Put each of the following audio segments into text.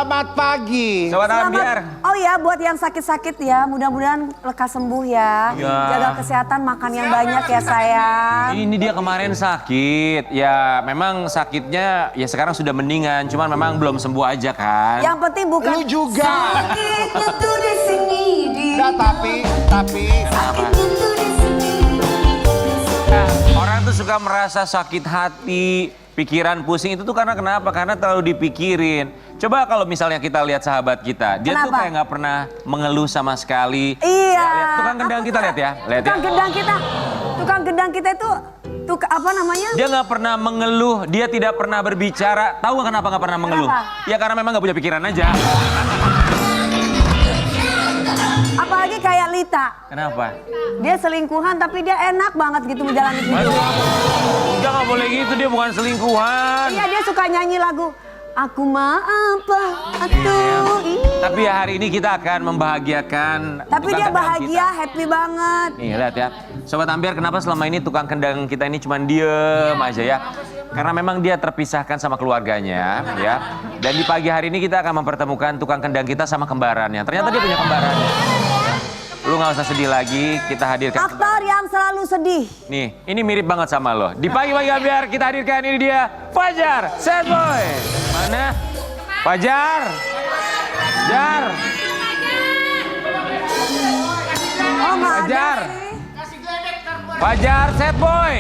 Selamat pagi. Sobat Ambiar. Oh ya, buat yang sakit-sakit ya, mudah-mudahan lekas sembuh ya. Iya. Jaga kesehatan, makan yang banyak ya sayang. Ini dia kemarin sakit. Ya memang sakitnya ya sekarang sudah mendingan. Cuman memang belum sembuh aja kan. Yang penting bukan Lu juga. sakitnya tuh di sini. Nah, tapi. Kenapa? Nah, orang tuh suka merasa sakit hati, pikiran pusing itu tuh karena kenapa? Karena terlalu dipikirin. Coba kalau misalnya kita lihat sahabat kita, dia tuh Kenapa? kayak nggak pernah mengeluh sama sekali. Iya. Lihat, tukang gendang kita lihat ya, lihat ya. Tukang gendang kita itu apa namanya? Dia nggak pernah mengeluh, dia tidak pernah berbicara. Tahu nggak kenapa nggak pernah mengeluh? Kenapa? Ya karena memang nggak punya pikiran aja. Apalagi kayak Lita. Kenapa? Dia selingkuhan tapi dia enak banget gitu menjalani hidup. Dia nggak boleh gitu, dia bukan selingkuhan. Iya, dia suka nyanyi lagu Aku mah apa atuh. Tapi ya hari ini kita akan membahagiakan. Tapi tukang dia kendang bahagia, kita. happy banget. Nih lihat ya, Sobat Ambiar, kenapa selama ini tukang kendang kita ini cuma diem aja ya? Karena memang dia terpisahkan sama keluarganya ya. Dan di pagi hari ini kita akan mempertemukan tukang kendang kita sama kembarannya. Ternyata dia punya kembarannya. Lu nggak usah sedih lagi, kita hadirkan. Aktor yang selalu sedih. Nih, ini mirip banget sama lo. Di pagi-pagi Ambiar kita hadirkan, ini dia Fajar, sad boy. Mana? Fajar. Jar. Oh, nggak ada Fajar. sih. Fajar, sad boy.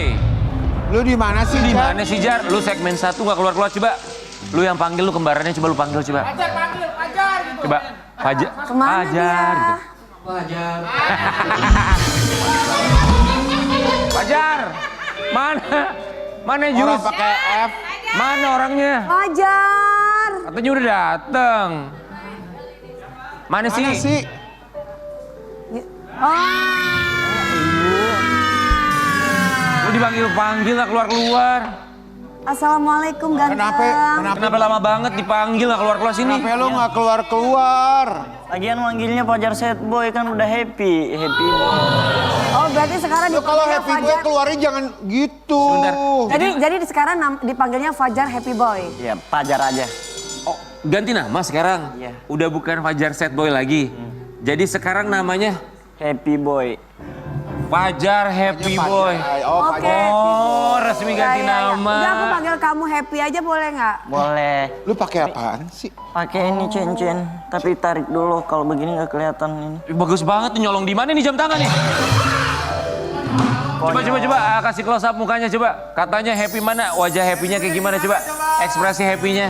Lu di mana sih? Di Jar? mana sih Jar? Lu segmen 1 nggak keluar-keluar coba. Lu yang panggil, lu kembarannya coba lu panggil coba. Fajar panggil, Fajar gitu. Coba. Fajar. Kemana Fajar. dia? Gitu. Fajar. Mana? Mana Orang Jus? pakai F. Mana orangnya? Fajar. Katanya udah dateng. Mana sih? Mana sih? Lu dipanggil-panggil nggak keluar-keluar. Assalamualaikum ganteng. Kenapa lama banget dipanggil nggak keluar-keluar sini? Kenapa lu nggak keluar? Lagian manggilnya Fajar Sad Boy kan udah happy boy. Oh, berarti sekarang Lu kalau dipanggilnya happy boy Fajar. keluarnya jangan gitu. Sebentar. Jadi sekarang dipanggilnya Fajar Happy Boy. Ya Fajar aja. Oh, ganti nama sekarang. Iya. Udah bukan Fajar Sad Boy lagi. Jadi sekarang namanya Happy Boy. Fajar Happy Boy. Oh, Oke. Fajar. Oh, resmi ganti Ya. nama. Udah aku panggil kamu Happy aja boleh nggak? Boleh. Lu pakai apaan sih? Pakai ini cincin, tapi tarik dulu kalau begini nggak kelihatan ini. Bagus banget nih, nyolong di mana nih jam tangan nih? Coba kasih close up mukanya coba. Katanya happy, mana wajah happy-nya kayak gimana coba? Ekspresi happy-nya.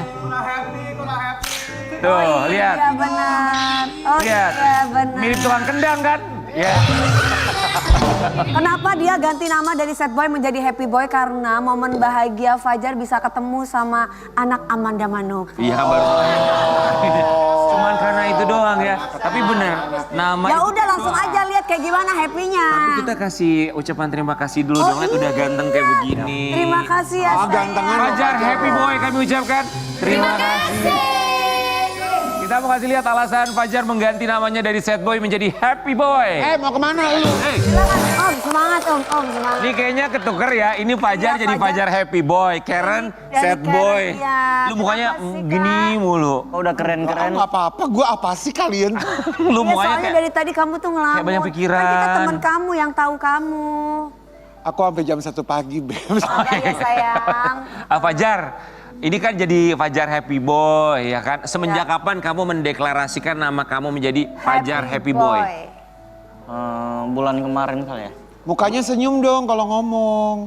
Tuh, lihat. Iya benar. Oh Lihat. iya benar. Mirip tukang kendang kan? Ya. Kenapa dia ganti nama dari Sad Boy menjadi Happy Boy? Karena momen bahagia Fajar bisa ketemu sama anak Amanda Manopo. Iya baru. Cuman karena itu doang ya. Tapi bener, nama Ya itu- udah langsung aja lihat kayak gimana happy-nya. Tapi kita kasih ucapan terima kasih dulu dong, lihat udah ganteng kayak begini. Terima kasih ya. Ah, gantengan. Fajar Happy Boy kami ucapkan terima kasih. Kita mau kasih lihat alasan Fajar mengganti namanya dari Sad Boy menjadi Happy Boy. Mau kemana lu? Silakan Om, semangat Om, semangat. Ini kayaknya ketuker ya, ini Fajar Iya, jadi Fajar Fajar. Happy Boy, Karen Dari Sad Karen, Boy. iya. Lu mukanya Terima kasih, gini mulu. Oh, udah keren-keren. Nggak apa-apa, gua apa sih kalian? Lu Ya, mukanya soalnya kayak dari tadi kamu tuh ngelamun. kayak banyak pikiran. Kan kita teman kamu yang tahu kamu. Aku sampai jam 1 pagi, Beb. Ya sayang. Fajar, ini kan jadi Fajar Happy Boy ya kan? Semenjak kapan kamu mendeklarasikan nama kamu menjadi Fajar Happy Boy? Bulan kemarin kali ya. Mukanya senyum dong kalau ngomong.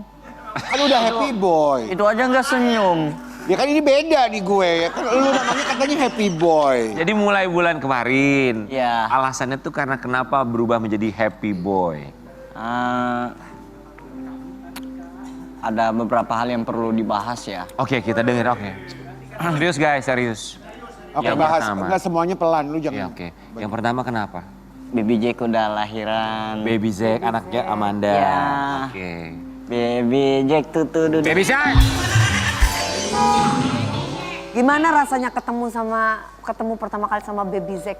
Kan udah happy boy. Itu aja nggak senyum. Ya kan ini beda nih gue. Kan lu namanya katanya happy boy. Jadi mulai bulan kemarin, Ya. alasannya tuh karena kenapa berubah menjadi Happy Boy? Ada beberapa hal yang perlu dibahas ya. Oke, kita denger, oke. Serius guys, serius. Oke, Yang bahas. pertama. Enggak semuanya pelan, lu Ya, jangan. oke. Yang pertama kenapa? Baby Jack udah lahiran. Baby Zack, anaknya Amanda. Ya. Oke. Baby Jack tuh Baby Zack! Gimana rasanya ketemu pertama kali sama Baby Zack?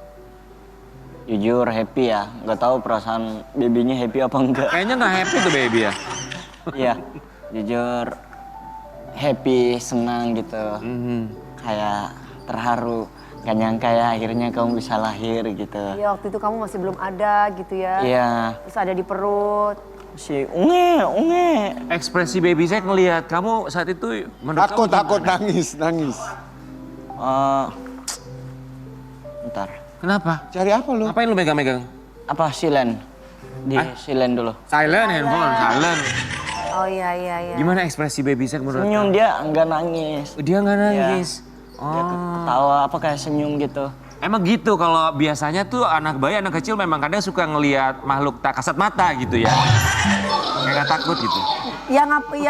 Jujur happy ya. Nggak tahu perasaan babynya happy apa enggak. Kayaknya nggak happy tuh baby ya. Iya. Jujur happy, senang gitu. Kayak terharu. Gak nyangka ya akhirnya kamu bisa lahir gitu. Iya, waktu itu kamu masih belum ada gitu ya. Iya. Terus ada di perut. Si unge. Ekspresi baby Zack ngelihat kamu saat itu menurut kamu Takut, gimana? nangis. Ntar. Kenapa? Cari apa lu? Ngapain lu megang-megang? Apa silen? Silen dulu. Silent handphone, silent. Oh iya. Gimana ekspresi baby Zack menurut Senyum kamu? dia enggak nangis. Dia nggak nangis. Dia ketawa apa kayak senyum gitu. Emang gitu kalau biasanya tuh anak bayi, anak kecil memang kadang suka ngelihat makhluk tak kasat mata gitu ya. Kayak nggak takut gitu. Ya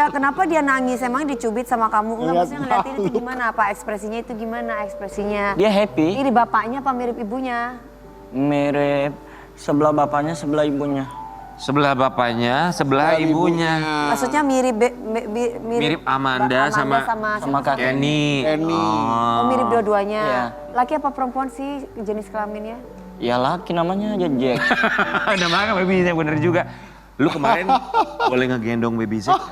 kenapa dia nangis? Emang dicubit sama kamu? Enggak, Lihat maksudnya ngeliatin itu makhluk. gimana? Apa ekspresinya itu gimana? Ekspresinya. Dia happy, Mirip bapaknya apa mirip ibunya? mirip sebelah bapaknya, sebelah ibunya. Sebelah bapaknya, sebelah ibunya. Maksudnya mirip Mirip Amanda sama Sama kakek. Kenny. Kenny. Oh, mirip dua-duanya. Iya. Laki apa perempuan sih jenis kelaminnya? Ya laki namanya aja Jack. Namanya baby Zack bener juga. Lu kemarin boleh ngegendong baby Zack?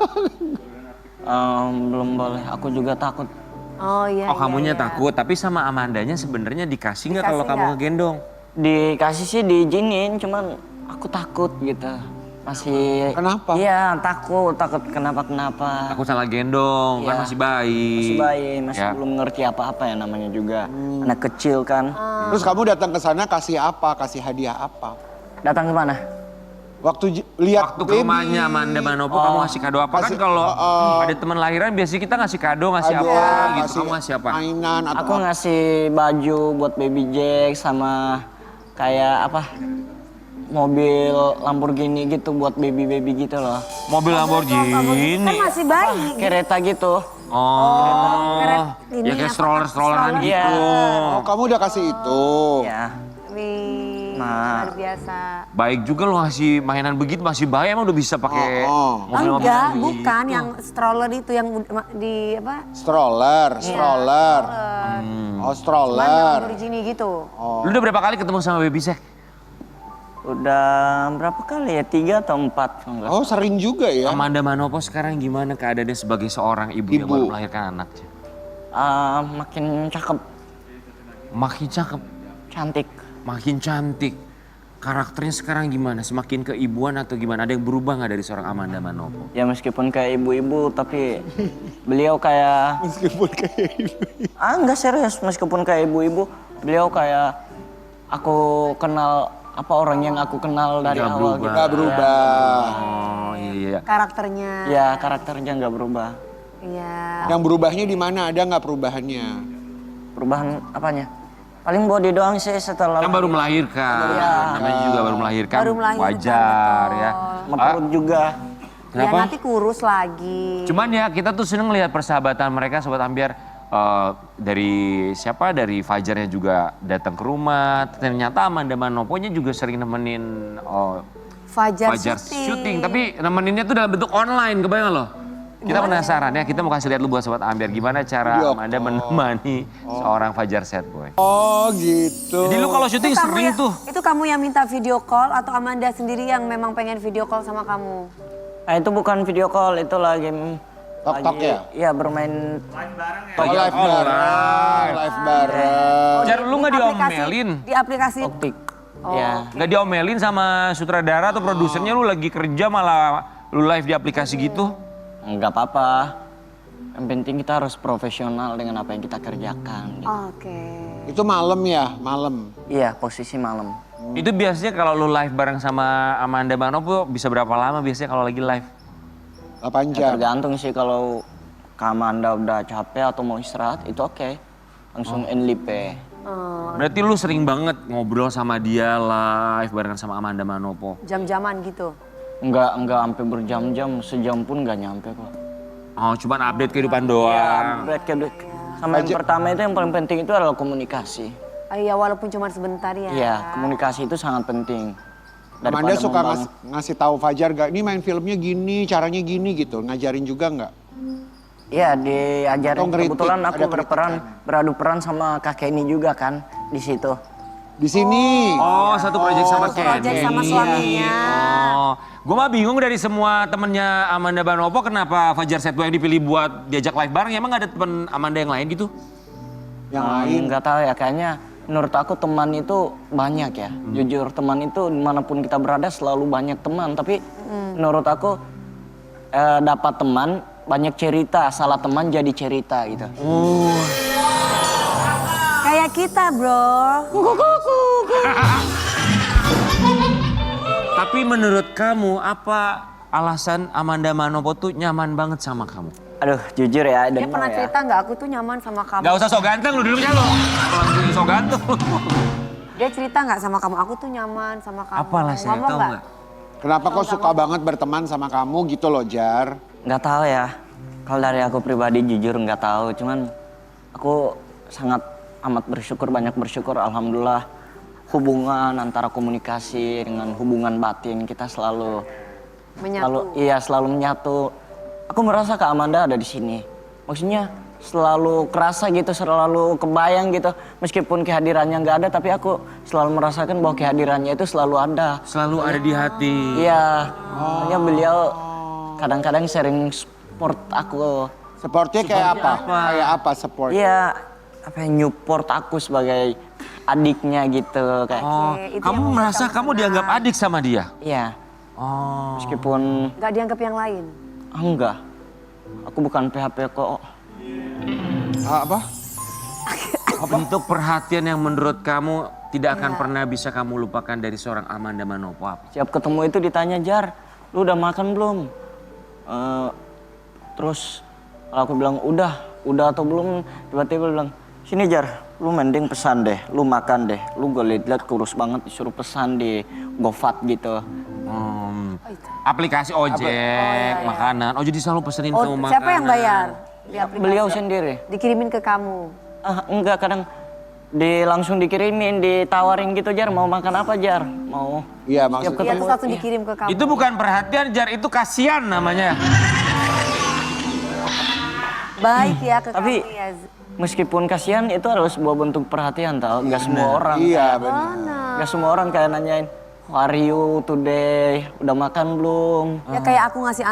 Belum boleh, aku juga takut. Oh iya. Oh kamunya iya. takut, tapi sama Amandanya sebenarnya dikasih nggak Dikasih kalau kamu nggak? ngegendong? Dikasih sih diizinin, cuman aku takut gitu. Masih. Kenapa? Iya takut kenapa. Aku salah gendong, kan Iya. masih bayi. Masih bayi, masih Ya. belum ngerti apa-apa ya namanya juga. Anak kecil kan. Terus kamu datang ke sana kasih apa? Kasih hadiah apa? Datang ke mana? Waktu lihat Waktu ke baby. rumahnya Amanda Manopo, kamu ngasih kado apa? Kan Kasih- kalau ada teman lahiran biasanya kita ngasih kado, ngasih Ada, apa gitu. kasih Kamu ngasih apa? Mainan atau Aku ngasih baju buat baby Jack sama kayak apa? Mobil Lamborghini gitu buat baby gitu loh. Mobil Kan Lamborghini. masih bayi. Kereta gitu. Oh, ini ya kayak apa? stroller-strolleran Stroller. gitu. Oh, kamu udah kasih itu. Ya. Wih, Nah. luar biasa. Baik juga lo ngasih mainan begitu, masih bayi emang udah bisa pakai Oh, oh. mobil-mobil Enggak, gitu. bukan yang stroller itu yang di apa? Stroller. Oh, Cuman stroller. Lamborghini gitu. Lu udah berapa kali ketemu sama baby Zack? Udah berapa kali ya? 3 atau 4 kalau nggak Oh, sering juga ya. Amanda Manopo sekarang gimana keadaannya sebagai seorang ibu yang Ibu. baru melahirkan anaknya? makin cakep, Makin cakep, cantik. makin cantik. Karakternya sekarang gimana? Semakin keibuan atau gimana? Ada yang berubah nggak dari seorang Amanda Manopo? Ya meskipun kayak ibu-ibu tapi beliau kayak Meskipun kayak ibu. enggak serius, meskipun kayak ibu-ibu beliau kayak aku kenal apa orang yang aku kenal dari Nggak awal berubah. gitu. Nggak berubah. Oh iya. Karakternya. Ya karakternya nggak berubah. Iya. Yang berubahnya di mana? Ada nggak perubahannya? Perubahan apanya? Paling body doang sih setelah Kan baru melahirkan, namanya juga baru melahirkan, Baru melahirkan, wajar ya. sama perut juga. Kenapa? Ya nanti kurus lagi. Cuman ya kita tuh seneng lihat persahabatan mereka Sobat Ambiar. Dari siapa? Dari Fajarnya juga datang ke rumah. Ternyata Amanda Manoponya juga sering nemenin Fajar, Fajar syuting. Tapi nemeninnya tuh dalam bentuk online, kebayang loh? Kita penasaran ya, kita mau kasih lihat lu buat Sobat Ambiar. Gimana cara Video Amanda call. menemani seorang Fajar Sad Boy. Oh, gitu. Jadi lu kalau syuting Itu kamu sering ya- tuh. Itu kamu yang minta video call atau Amanda sendiri yang memang pengen video call sama kamu? Nah itu bukan video call, itu lagi Tok-tok ya? Iya bermain. Oh, live bareng. Live bareng. Jar, lu nggak Di aplikasi- diomelin? Di aplikasi. Optik. Oh. Ya. Nggak diomelin sama sutradara atau produsernya lu lagi kerja malah lu live di aplikasi gitu? Nggak apa-apa. Yang penting kita harus profesional dengan apa yang kita kerjakan. Gitu. Oke. Itu malam ya, malam. Iya, posisi malam. Itu biasanya kalau lu live bareng sama Amanda Manopo bisa berapa lama biasanya kalau lagi live? 8 Ya, jam. tergantung sih kalau Kamanda udah capek atau mau istirahat itu oke. Langsung NLP. Berarti lu sering banget ngobrol sama dia live bareng sama Amanda Manopo. Jam-jaman gitu. Enggak sampai berjam-jam, sejam pun nggak nyampe kok. Oh, cuman update kehidupan doang. Sama yang pertama itu yang paling penting itu adalah komunikasi. Iya walaupun cuma sebentar ya. Iya, komunikasi itu sangat penting. Amanda suka membangun- ngasih tahu Fajar gak, ini main filmnya gini, caranya gini gitu. Ngajarin juga nggak? Iya, diajarin. Atau ngeritik, Kebetulan aku ada beradu peran sama kakek ini juga kan di situ. Di sini. Oh, satu proyek sama satu project Kenny. sama suaminya. Oh, gue mah bingung dari semua temennya Amanda Manopo kenapa Fajar Setbo yang dipilih buat diajak live bareng. Emang gak ada temen Amanda yang lain gitu? Yang lain? Nggak tahu ya, kayaknya menurut aku teman itu banyak ya. Jujur teman itu dimanapun kita berada selalu banyak teman. Tapi menurut aku dapat teman banyak cerita, salah teman jadi cerita gitu. Kayak kita bro. Tapi menurut kamu apa alasan Amanda Manopo tuh nyaman banget sama kamu? Aduh jujur ya, Dia dan pernah ya. cerita nggak aku tuh nyaman sama kamu. Gak usah sok ganteng lu dulunya lo. Langsung sok ganteng. Dia cerita nggak sama kamu, aku tuh nyaman sama kamu. Apa alasannya Ngomong tahu nggak? nggak? Kenapa kau suka banget berteman sama kamu gitu loh, Jar? Nggak tahu ya. Kalau dari aku pribadi jujur nggak tahu. Cuman aku sangat amat bersyukur, banyak bersyukur. Alhamdulillah hubungan antara komunikasi dengan hubungan batin kita selalu selalu menyatu. Aku merasa Kak Amanda ada di sini. Maksudnya selalu kerasa gitu, selalu kebayang gitu. Meskipun kehadirannya nggak ada, tapi aku selalu merasakan bahwa kehadirannya itu selalu ada. Selalu ada di hati. Iya, makanya beliau kadang-kadang sering support aku. Supportnya kayak apa? apa? Kayak apa support? Iya, apa yang nyupport aku sebagai adiknya gitu kayak. Oh, itu kamu yang membuat merasa kamu kamu senang. dianggap adik sama dia? Iya, Oh. meskipun Nggak dianggap yang lain. enggak. Aku bukan PHP kok. Apa? Bentuk perhatian yang menurut kamu tidak akan pernah bisa kamu lupakan dari seorang Amanda Manopo apa? Siap ketemu itu ditanya, Jar, lu udah makan belum? Terus kalau aku bilang udah atau belum, tiba-tiba bilang, sini Jar, lu mending pesan deh, lu makan deh. Lu gue liat kurus banget disuruh pesan di GoFat gitu. Aplikasi ojek, makanan. Oh jadi selalu pesenin Oh, kamu makanan. siapa yang bayar? Di aplikasi? Beliau sendiri. Dikirimin ke kamu. Enggak, kadang langsung dikirimin, ditawarin gitu, Jar, mau makan apa Jar? Mau. Iya Siap maksudnya. Iya, ketemu. terus langsung dikirim ke kamu. Itu bukan perhatian, Jar. Itu kasihan namanya. Baik ya ke Tapi kamu ya. meskipun kasihan itu harus sebuah bentuk perhatian tau. Gak semua orang. Iya benar. Gak semua orang kayak nanyain, how are you today? Udah makan belum? Ya kayak aku ngasih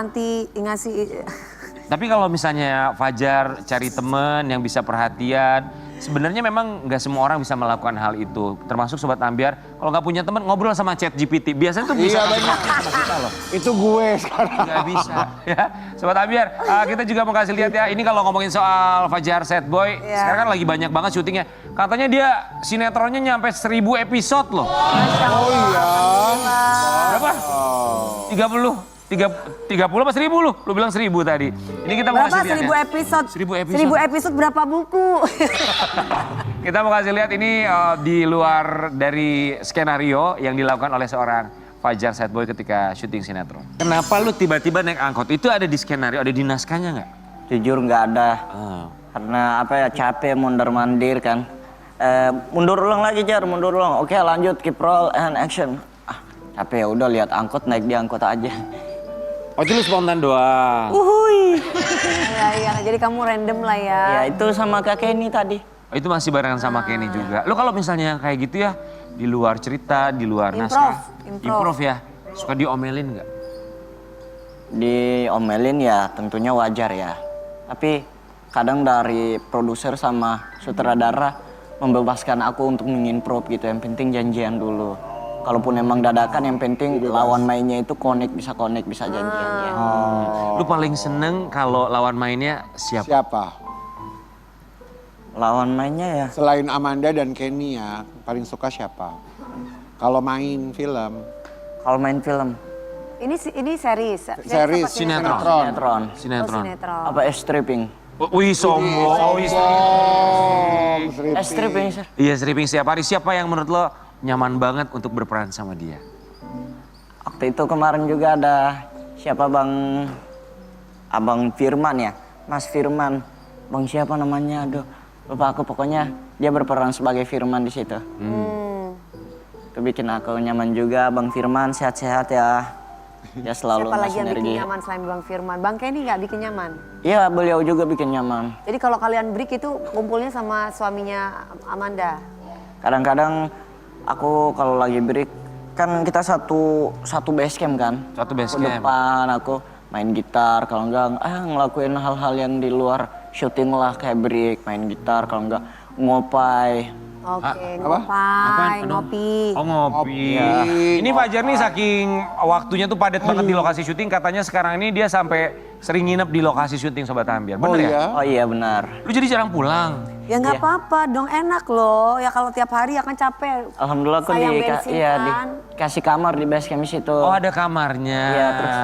Tapi kalau misalnya Fajar cari temen yang bisa perhatian, sebenarnya memang nggak semua orang bisa melakukan hal itu. Termasuk Sobat Ambiar, kalau nggak punya temen ngobrol sama ChatGPT. Biasanya tuh bisa Iya benar. kita loh. Itu gue sekarang. Nggak bisa ya. Sobat Ambiar, kita juga mau kasih lihat ya. Ini kalau ngomongin soal Fajar Sad Boy, sekarang kan lagi banyak banget syutingnya. Katanya dia sinetronnya nyampe 1000 episode loh. Oh iya. Berapa? 30 apa 1000 lu? Lu bilang 1000 tadi. Ini kita mau berapa? kasih lihat 1000 ya. episode. 1000 episode. 1000 episode berapa buku? Kita mau kasih lihat ini di luar dari skenario yang dilakukan oleh seorang Fajar Sad Boy ketika syuting sinetron. Kenapa lu tiba-tiba naik angkot? Itu ada di skenario, ada di naskahnya nggak? Jujur nggak ada. Karena apa ya, capek mondar-mandir kan. Mundur ulang lagi Jar, mundur ulang. Oke lanjut, keep roll and action. Capek ya udah lihat angkot, naik di angkot aja. Oh itu lu spontan doang. Iya, jadi kamu random lah ya. Ya itu sama Kak Kenny tadi. Oh, itu masih barengan sama Kenny juga. Lu kalau misalnya kayak gitu ya, di luar cerita, di luar naskah. Improv ya. Suka diomelin nggak? Diomelin ya tentunya wajar ya. Tapi kadang dari produser sama sutradara membebaskan aku untuk mengimprov gitu. Yang penting janjian dulu. Kalaupun emang dadakan yang penting lawan mainnya itu bisa connect, bisa janjian ya. Lu paling seneng kalau lawan mainnya siapa? Siapa? Lawan mainnya ya. Selain Amanda dan Kenny ya, paling suka siapa? Kalau main film. Kalau main film, Ini series. Series, apa sinetron. sinetron. Oh, Sinetron. sinetron. Apa stripping? Wih sombong. Stripping sir. Iya stripping setiap hari. Siapa yang menurut lo nyaman banget untuk berperan sama dia? Waktu itu kemarin juga ada siapa Abang Firman ya, Mas Firman. Bang siapa namanya? Aduh, lupa aku. Pokoknya dia berperan sebagai Firman di situ. Itu bikin aku nyaman juga. Bang Firman sehat-sehat ya. Dia selalu Siapa lagi ngasih yang bikin energi. nyaman selain Bang Firman? Bang Kenny nggak bikin nyaman? Iya, beliau juga bikin nyaman. Jadi kalau kalian break itu kumpulnya sama suaminya Amanda? Kadang-kadang aku kalau lagi break, kan kita satu base camp kan. Satu base Aku camp. depan, aku main gitar, kalau enggak ngelakuin hal-hal yang di luar syuting lah kayak break, main gitar, kalau enggak ngopai. Oke, Apa? ngopai, ngopi. Oh ngopi. Ngopi. Ini Fajar nih saking waktunya tuh padat banget di lokasi syuting. Katanya sekarang ini dia sampai sering nginep di lokasi syuting Sobat Ambiar. Oh Bener ya? iya? Oh iya benar. Lu jadi jarang pulang. Ya nggak apa-apa dong, enak loh. Ya kalau tiap hari akan capek. Alhamdulillah aku Sayang bensin kan. dikasih kamar di base camp situ. Oh ada kamarnya. Iya terus.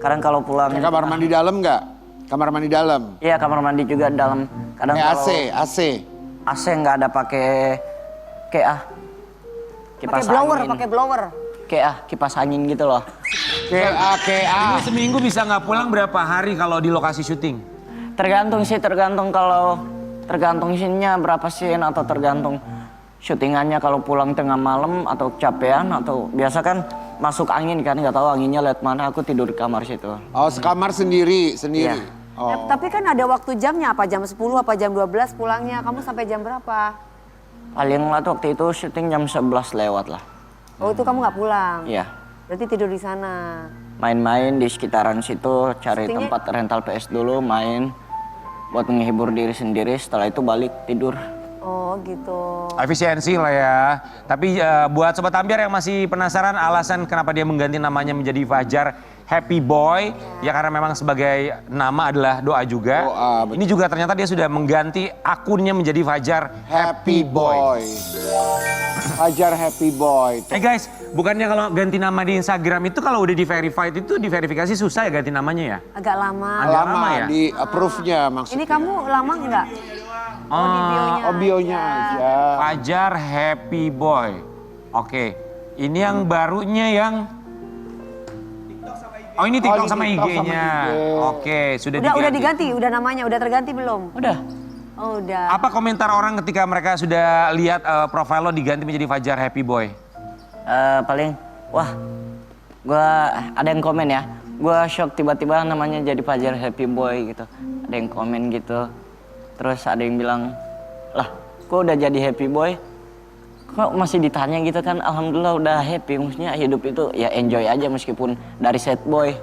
Kadang kalau pulang. Kamar mandi dalam nggak? Kamar mandi dalam? Iya kamar mandi juga dalam. Kadang AC, kalau AC. AC nggak ada pakai Pakai blower, pakai blower. kipas angin gitu loh. KA. Ini seminggu bisa nggak pulang berapa hari kalau di lokasi syuting? Tergantung scene-nya berapa scene atau tergantung syutingannya, kalau pulang tengah malam atau capean atau biasa kan masuk angin kan, nggak tahu anginnya lewat mana, aku tidur di kamar situ. Oh, sekamar sendiri. Iya. Oh. Tapi kan ada waktu jamnya, apa jam 10, apa jam 12 pulangnya. Kamu sampai jam berapa? Paling lah tuh waktu itu syuting jam 11 lewat lah. Oh itu kamu nggak pulang? Iya. Berarti tidur di sana. Main-main di sekitaran situ, cari Syutingnya- tempat rental PS dulu, main buat menghibur diri sendiri, setelah itu balik tidur. Oh gitu. Efisiensi lah ya. Tapi buat Sobat Ambiar yang masih penasaran alasan kenapa dia mengganti namanya menjadi Fajar Happy Boy, ya karena memang sebagai nama adalah doa juga. Doa, betul. Ini juga ternyata dia sudah mengganti akunnya menjadi Fajar Happy Boy. Fajar Happy Boy. Guys, bukannya kalau ganti nama di Instagram itu kalau udah di-verified itu diverifikasi susah ya ganti namanya ya? Agak lama. Agak Lama lama ya? di approve-nya maksudnya. Ini kamu lama nggak? Oh di bionya. Oh, bionya aja. Fajar Happy Boy. Oke, ini yang barunya yang... Oh ini TikTok ini sama TikTok sama IG-nya. IG. Oke, sudah Udah diganti, udah namanya, udah terganti belum? Udah. Oh udah. Apa komentar orang ketika mereka sudah lihat profil lo diganti menjadi Fajar Happy Boy? Paling, wah, gua ada yang komen ya. Gua shock tiba-tiba namanya jadi Fajar Happy Boy gitu. Ada yang komen gitu. Terus ada yang bilang, lah, kok udah jadi Happy Boy? Kok masih ditanya gitu kan? Alhamdulillah udah happy. Maksudnya hidup itu ya enjoy aja meskipun dari sad boy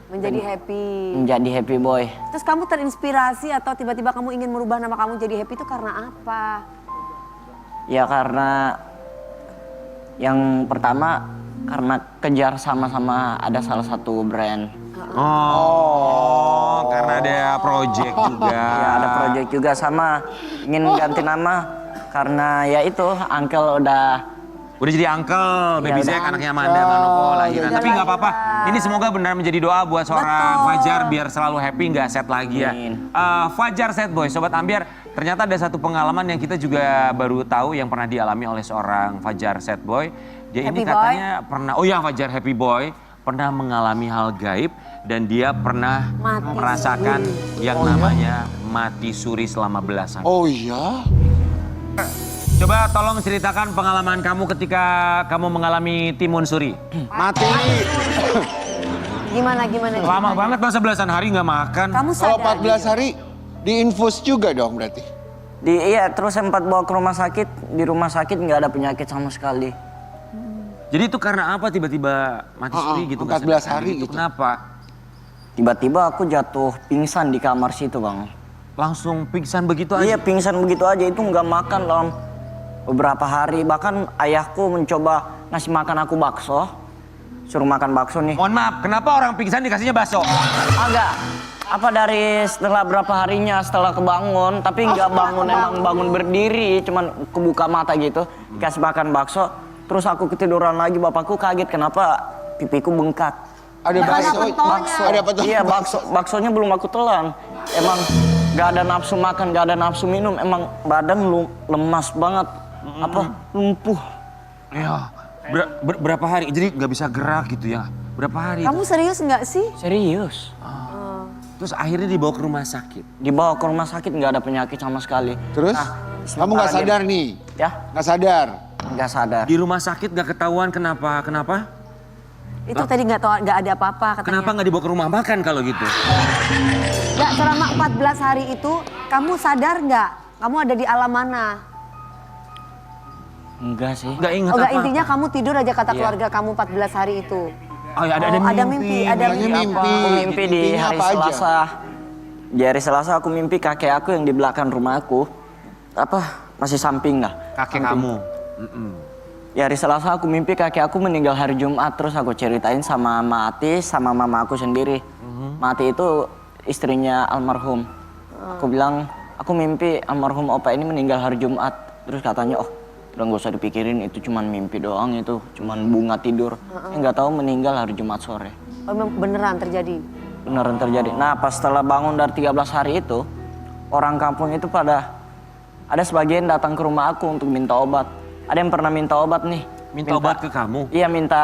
Menjadi happy. menjadi happy boy. Terus kamu terinspirasi atau tiba-tiba kamu ingin merubah nama kamu jadi happy itu karena apa? Ya karena yang pertama karena kejar sama-sama ada salah satu brand. Oh, karena ada project juga. Ya ada project juga sama ingin ganti nama karena ya itu Uncle udah Udah jadi uncle, baby udah Zack anaknya Amanda Manopo lahiran. udah Tapi nggak apa-apa, ini semoga benar menjadi doa buat seorang Betul. Fajar biar selalu happy, nggak sad lagi ya. Amin. Fajar sad boy, Sobat Ambiar, ternyata ada satu pengalaman yang kita juga baru tahu yang pernah dialami oleh seorang Fajar sad boy. Dia ini Happy katanya pernah, oh ya Fajar happy boy, pernah mengalami hal gaib dan dia pernah Mati merasakan yang namanya mati suri selama belasan. Oh iya? Coba tolong ceritakan pengalaman kamu ketika kamu mengalami timun suri. Mati. Gimana? Lama banget masa belasan hari nggak makan. Kamu Kalau sadar? 14 hari diinfus juga dong berarti. iya terus sempat bawa ke rumah sakit. Di rumah sakit nggak ada penyakit sama sekali. Jadi itu karena apa tiba-tiba mati suri gitu? 14 nggak sadar hari gitu. gitu. Kenapa? Tiba-tiba aku jatuh pingsan di kamar situ bang. Langsung pingsan begitu aja? Iya pingsan begitu aja itu nggak makan dalam beberapa hari. Bahkan ayahku mencoba ngasih makan aku bakso. Suruh makan bakso nih. Mohon maaf, kenapa orang pingsan dikasihnya bakso? Agak apa dari setelah berapa harinya setelah kebangun. Tapi nggak bangun emang bangun berdiri. Cuman kebuka mata gitu. Kasih makan bakso. Terus aku ketiduran lagi bapakku kaget kenapa pipiku bengkak. Ada bakso. Ada apa tuh? Iya baksonya belum aku telan. Emang nggak ada nafsu makan, nggak ada nafsu minum. Emang badan lemas banget. Apa lumpuh. Ya, berapa hari? Jadi nggak bisa gerak gitu ya? Berapa hari? Kamu serius nggak sih? Serius. Terus akhirnya dibawa ke rumah sakit. Dibawa ke rumah sakit nggak ada penyakit sama sekali. Terus? Kamu nggak sementara sadar nih? Ya, Nggak sadar? nggak sadar. Di rumah sakit nggak ketahuan kenapa? Kenapa? Itu tadi nggak ada apa-apa katanya. Kenapa nggak dibawa ke rumah makan kalau gitu? Nggak, selama 14 hari itu kamu sadar nggak? Kamu ada di alam mana? Enggak sih. Nggak ingat Oh nggak, apa? intinya kamu tidur aja kata Iya. keluarga kamu 14 hari itu. Oh ya ada Oh, ada mimpi, ada Bilangnya mimpi. Aku mimpi di Mimpinya hari apa aja? Selasa. Di hari Selasa aku mimpi kakek aku yang di belakang rumah aku. masih samping lah. Kakek Samping. kamu. Ya hari Selasa aku mimpi kakek aku meninggal hari Jumat, terus aku ceritain sama Mati sama mama aku sendiri. Mati itu istrinya almarhum. Aku bilang aku mimpi almarhum opa ini meninggal hari Jumat. Terus katanya udah gak usah dipikirin, itu cuman mimpi doang, itu cuman bunga tidur. Nggak tahu meninggal hari Jumat sore. Oh, beneran terjadi? Beneran terjadi. Nah pas setelah bangun dari 13 hari itu, orang kampung itu ada sebagian datang ke rumah aku untuk minta obat. Ada yang pernah minta obat nih. Minta obat ke kamu? Iya, minta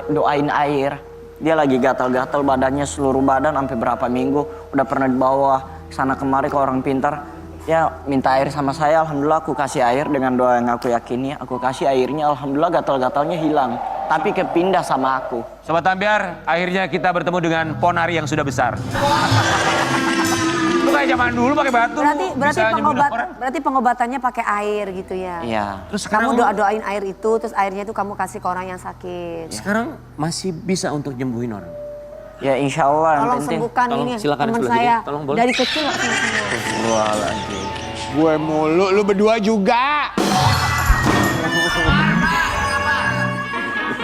doain air. Dia lagi gatal-gatal badannya, seluruh badan sampai berapa minggu. Udah pernah dibawa sana kemari ke orang pintar. Ya minta air sama saya, alhamdulillah aku kasih air dengan doa yang aku yakini. Aku kasih airnya, alhamdulillah gatal-gatalnya hilang. Tapi kepindah sama aku. Sobat Ambiar, akhirnya kita bertemu dengan Ponari yang sudah besar. Lu kayak zaman dulu pakai batu. Berarti pengobatannya pakai air gitu ya? Iya. Terus sekarang Kamu doain air itu, terus airnya itu kamu kasih ke orang yang sakit. Sekarang masih bisa untuk nyembuhin orang. Ya insya Allah. Tolong sembuhkan Tolong, ini silakan teman sebelah saya. sini. Tolong, boleh? Dari kecil langsung sembuh. Gue mulu, lu berdua juga.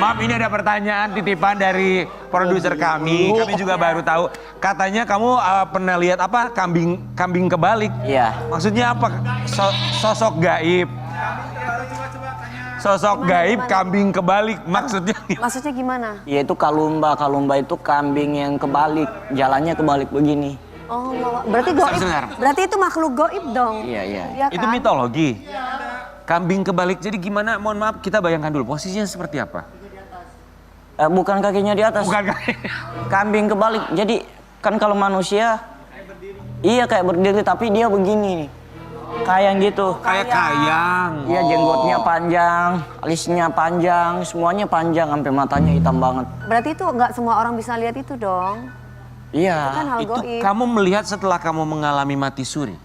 Maaf, ini ada pertanyaan titipan dari produser kami. Kami juga baru tahu. Katanya kamu pernah lihat apa? Kambing kebalik. Iya. Maksudnya apa? Sosok gaib. Sosok gaib kambing kebalik. Maksudnya gimana? Maksudnya gimana? Ya itu kalumba. Kalumba itu kambing yang kebalik. Jalannya kebalik begini. Oh, berarti goib. Sebentar. Berarti itu makhluk goib dong. Iya, iya. Iya Itu kan? mitologi. Kambing kebalik. Jadi gimana? Mohon maaf, kita bayangkan dulu posisinya seperti apa? Bukan kakinya di atas. Bukan kaki. Kambing kebalik. Jadi kan kalau manusia iya kayak berdiri tapi dia begini nih. Kayak gitu. Kayak kayang. Iya, jenggotnya panjang, alisnya panjang, semuanya panjang sampai matanya hitam banget. Berarti itu nggak semua orang bisa lihat itu dong. Iya. Itu kan hal Itu goib. kamu melihat setelah kamu mengalami mati suri.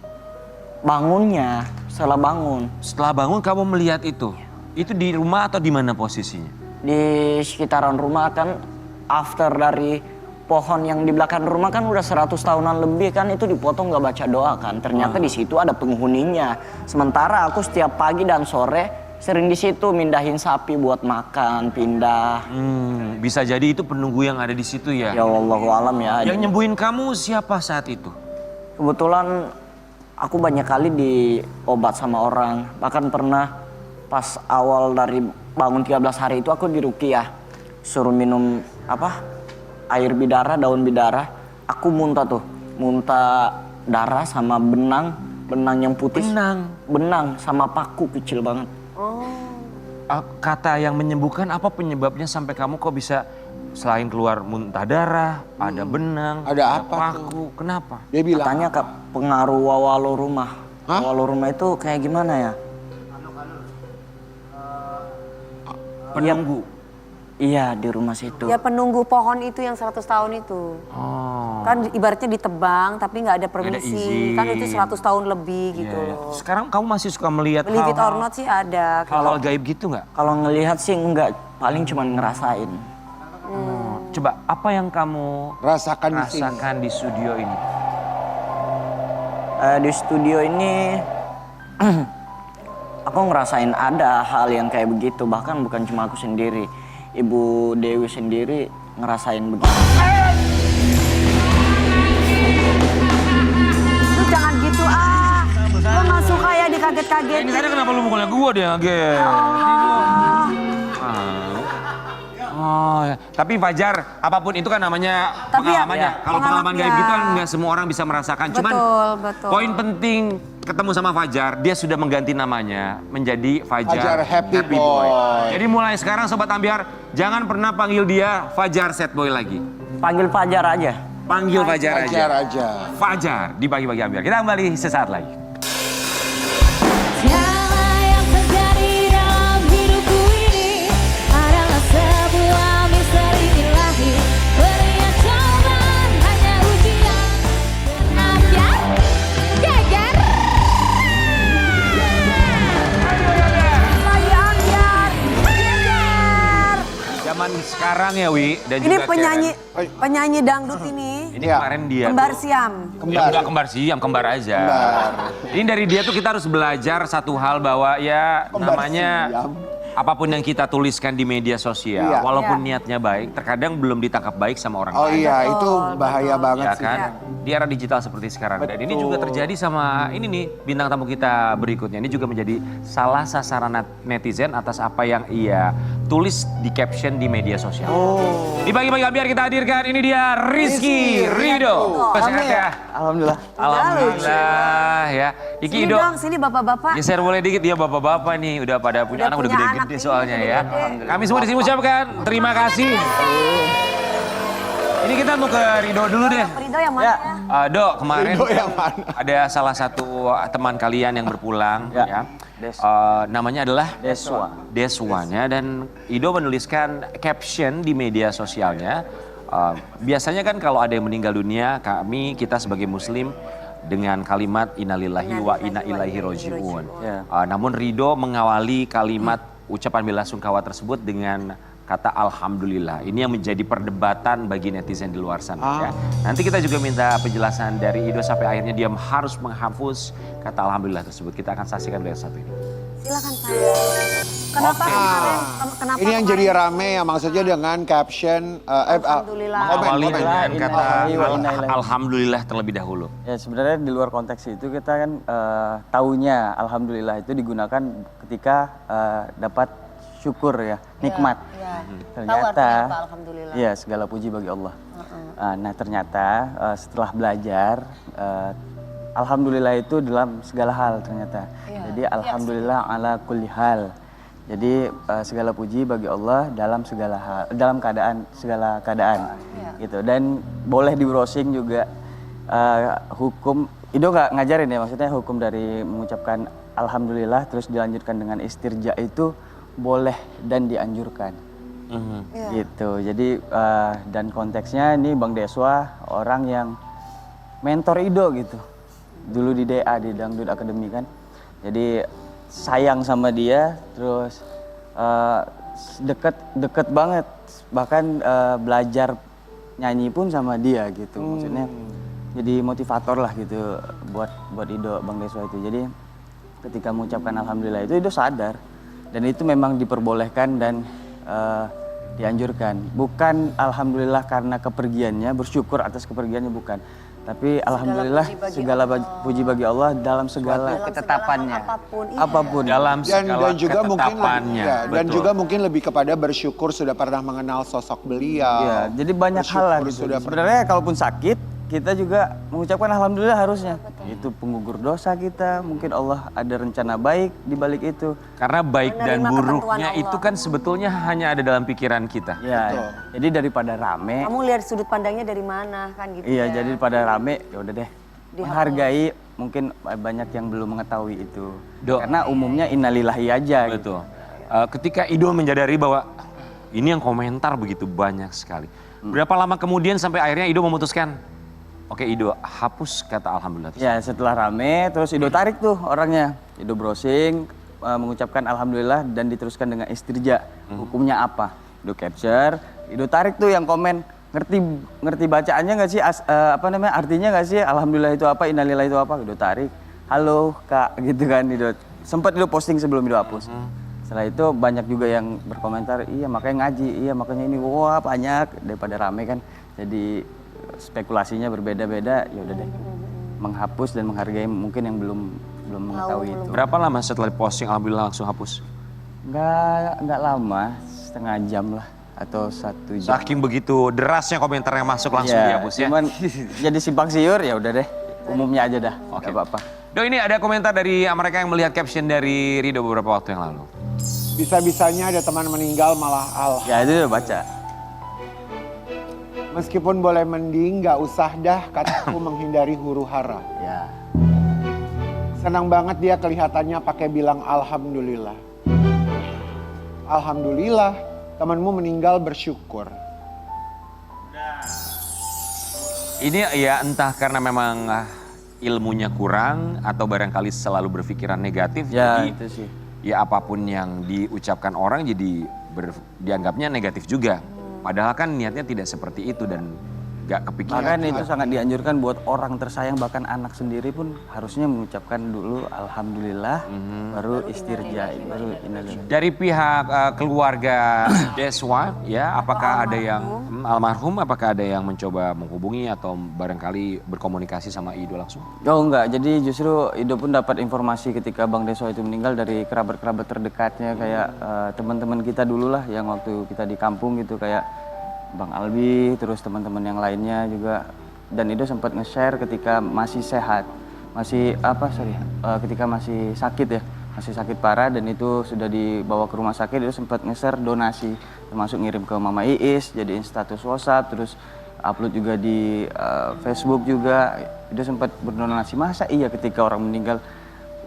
Bangunnya, setelah bangun Setelah bangun kamu melihat itu. Itu di rumah atau di mana posisinya? di sekitaran rumah kan, after dari pohon yang di belakang rumah kan udah 100 tahunan lebih kan, itu dipotong nggak baca doa kan. Ternyata di situ ada penghuninya. Sementara aku setiap pagi dan sore sering di situ mindahin sapi buat makan, pindah. Bisa jadi itu penunggu yang ada di situ ya. Ya wallahu alam ya. Yang nyembuhin kamu siapa saat itu? Kebetulan aku banyak kali diobat sama orang. Bahkan pernah pas awal dari bangun 13 hari itu aku diruqyah. Suruh minum air bidara, daun bidara. Aku muntah tuh. Muntah darah sama benang yang putih. Benang sama paku kecil banget. Kata yang menyembuhkan apa penyebabnya sampai kamu kok bisa selain keluar muntah darah, ada benang, Ada apa paku, kenapa? Dia bilang, Katanya pengaruh wawalo rumah. Hah? Wawalo rumah itu kayak gimana ya? Penunggu. Iya, di rumah situ. Ya penunggu pohon itu yang 100 tahun itu. Oh. Kan ibaratnya ditebang tapi nggak ada permisi. izin. Kan itu 100 tahun lebih gitu Iya. loh. Sekarang kamu masih suka melihat Believe it or hal-hal not sih ada. hal gaib gitu nggak? Kalau ngelihat sih enggak, paling cuma ngerasain. Coba apa yang kamu rasakan di sini. rasakan di studio ini? Di studio ini aku ngerasain ada hal yang kayak begitu, bahkan bukan cuma aku sendiri. Ibu Dewi sendiri ngerasain begitu. Lu jangan gitu Gua nggak suka ya dikaget-kagetin. Ini tadi kenapa lu mukulnya gua dia kaget? Oh ya. Tapi Fajar, apapun itu kan namanya Tapi ya, pengalamannya. Kalau pengalaman pengalaman, gaib ya. gitu kan nggak semua orang bisa merasakan. Cuman Betul. poin penting ketemu sama Fajar, dia sudah mengganti namanya menjadi Fajar Fajar Happy Boy. Jadi mulai sekarang Sobat Ambiar, jangan pernah panggil dia Fajar Sad Boy lagi. Panggil Fajar aja. Panggil Fajar Fajar aja. aja. Fajar di Pagi-Pagi Ambiar. Kita kembali sesaat lagi. Segala yang terjadi dalam hidupku ini adalah sebuah misteri ilahi. Berinya cobaan hanya ujian. Ambiar, geger. Lagi Ambiar. Geger. Zaman sekarang ya Wi dan Ini juga penyanyi dangdut ini. Ini Iya. kemarin dia Kembar tuh- siam. Ya, enggak kembar siam, kembar aja. Ini dari dia tuh kita harus belajar satu hal bahwa ya Kembar namanya siam. apapun yang kita tuliskan di media sosial, Iya. walaupun Iya. niatnya baik, terkadang belum ditangkap baik sama orang Oh lain. iya, itu bahaya banget Ya sih. kan? Di era digital seperti sekarang. Dan ini juga terjadi sama ini nih bintang tamu kita berikutnya. Ini juga menjadi salah sasaran netizen atas apa yang ia tulis di caption di media sosial. Di pagi-pagi biar kita hadirkan ini dia Rizky Ridho. Sehat ya? Alhamdulillah. Alhamdulillah ya. Iki Sini Ido. dong, sini bapak-bapak. Geser boleh dikit dia bapak-bapak nih udah pada punya anak udah punya gede-gede anak, soalnya udah ya. gede. Kami semua di sini ucapkan terima kasih. Ini kita mau ke Ridho dulu deh. Ridho yang mana ya? Dok, kemarin Ridho yang mana? ada salah satu teman kalian yang berpulang ya. Des. Namanya adalah Deswa. Deswanya dan Ido menuliskan caption di media sosialnya. Biasanya kan kalau ada yang meninggal dunia, kita sebagai muslim dengan kalimat innalillahi wa inna ilaihi roji'un. Ya. Namun Ridho mengawali kalimat ucapan bela sungkawa tersebut dengan kata alhamdulillah. Ini yang menjadi perdebatan bagi netizen di luar sana ya. Nanti kita juga minta penjelasan dari Ido sampai akhirnya dia harus menghapus kata alhamdulillah tersebut. Kita akan saksikan dari satu ini. Silakan saya. Kenapa kemarin? Kenapa Ini yang kemarin? jadi rame ya maksudnya dengan caption Alhamdulillah. Mengawali komen. dengan kata Innalillahi wa inna ilaihi. alhamdulillah terlebih dahulu. Ya sebenarnya di luar konteks itu kita kan taunya alhamdulillah itu digunakan ketika dapat syukur ya, nikmat. Iya. Tahu Ternyata artinya apa, alhamdulillah? ya segala puji bagi Allah. Nah ternyata setelah belajar alhamdulillah itu dalam segala hal ternyata. Jadi alhamdulillah ala kulli hal. Jadi segala puji bagi Allah dalam segala hal, dalam segala keadaan gitu. Dan boleh di browsing juga hukum. Ido nggak ngajarin ya, maksudnya hukum dari mengucapkan alhamdulillah terus dilanjutkan dengan istirja itu boleh dan dianjurkan. Gitu. Jadi dan konteksnya ini Bang Deswa orang yang mentor Ido gitu. Dulu di DA di Dangdut Academy kan. Jadi sayang sama dia, terus deket banget, bahkan belajar nyanyi pun sama dia gitu. Maksudnya jadi motivator lah gitu buat Ido Bang Deswa itu. Jadi ketika mengucapkan alhamdulillah itu Ido sadar dan itu memang diperbolehkan dan dianjurkan. Bukan alhamdulillah karena kepergiannya, bersyukur atas kepergiannya bukan. Tapi alhamdulillah segala puji bagi Allah dalam segala Ketetapannya. Apapun. Dalam segala dan juga mungkin ketetapannya. ya, dan Betul. juga mungkin lebih kepada bersyukur sudah pernah mengenal sosok beliau. ya, jadi banyak hal lah Bersyukur gitu. sudah Sebenarnya kalaupun sakit, kita juga mengucapkan alhamdulillah harusnya. Itu penggugur dosa kita, mungkin Allah ada rencana baik di balik itu. Karena baik dan Menerima buruknya ketentuan Allah. itu kan sebetulnya hanya ada dalam pikiran kita. Ya, jadi daripada rame, Kamu lihat sudut pandangnya dari mana kan gitu iya ya. jadi daripada rame, ya udah deh. Menghargai mungkin banyak yang belum mengetahui itu. Dok. Karena umumnya innalillahi aja gitu. Betul. Ketika Ido menyadari bahwa ini yang komentar begitu banyak sekali. Berapa lama kemudian sampai akhirnya Ido memutuskan, oke Ido hapus kata alhamdulillah. Ya setelah rame terus Ido tarik tuh orangnya. Ido browsing mengucapkan alhamdulillah dan diteruskan dengan istirja. Hukumnya apa? Ido capture, Ido tarik tuh yang komen. Ngerti bacaannya nggak sih artinya nggak sih alhamdulillah itu apa, innalillahi itu apa? Ido tarik. Halo Kak gitu kan Ido. Sempat Ido posting sebelum Ido hapus. Setelah itu banyak juga yang berkomentar, iya makanya ngaji, iya makanya ini, wah banyak daripada rame kan. Jadi spekulasinya berbeda-beda, ya udah deh. Menghapus dan menghargai mungkin yang belum mengetahui itu. Berapa lama setelah posting alhamdulillah langsung hapus? Nggak lama, setengah jam lah atau 1 jam. Saking begitu derasnya komentar yang masuk langsung Ya, dihapus ya. cuman jadi simpang siur ya udah deh. Umumnya aja dah, Oke. nggak apa-apa. Do ini ada komentar dari mereka yang melihat caption dari Ridho beberapa waktu yang lalu. Bisa-bisanya ada teman meninggal malah Ya itu udah baca. Meskipun boleh mending, gak usah dah kataku menghindari huru hara. Ya. Senang banget dia kelihatannya pakai bilang alhamdulillah. Alhamdulillah, temanmu meninggal bersyukur. Ini ya entah karena memang ilmunya kurang atau barangkali selalu berpikiran negatif. Ya jadi itu sih. ya apapun yang diucapkan orang jadi dianggapnya negatif juga. Padahal kan niatnya tidak seperti itu dan gak kepikiran. Bahkan itu sangat dianjurkan buat orang tersayang, bahkan anak sendiri pun harusnya mengucapkan dulu alhamdulillah, baru istirja, baru innalillahi. Dari pihak keluarga Deswa, ya, apakah ada yang almarhum, apakah ada yang mencoba menghubungi atau barangkali berkomunikasi sama Ido langsung? Oh enggak, jadi justru Ido pun dapat informasi ketika Bang Deswa itu meninggal dari kerabat-kerabat terdekatnya, kayak teman-teman kita dulu lah yang waktu kita di kampung gitu, kayak Bang Albi, terus teman-teman yang lainnya juga. Dan Ido sempat nge-share ketika masih sehat, ketika masih sakit ya, masih sakit parah, dan itu sudah dibawa ke rumah sakit. Ido sempat nge-share donasi, termasuk ngirim ke Mama Iis, jadiin status WhatsApp, terus upload juga di Facebook juga. Ido sempat berdonasi. Masa iya ketika orang meninggal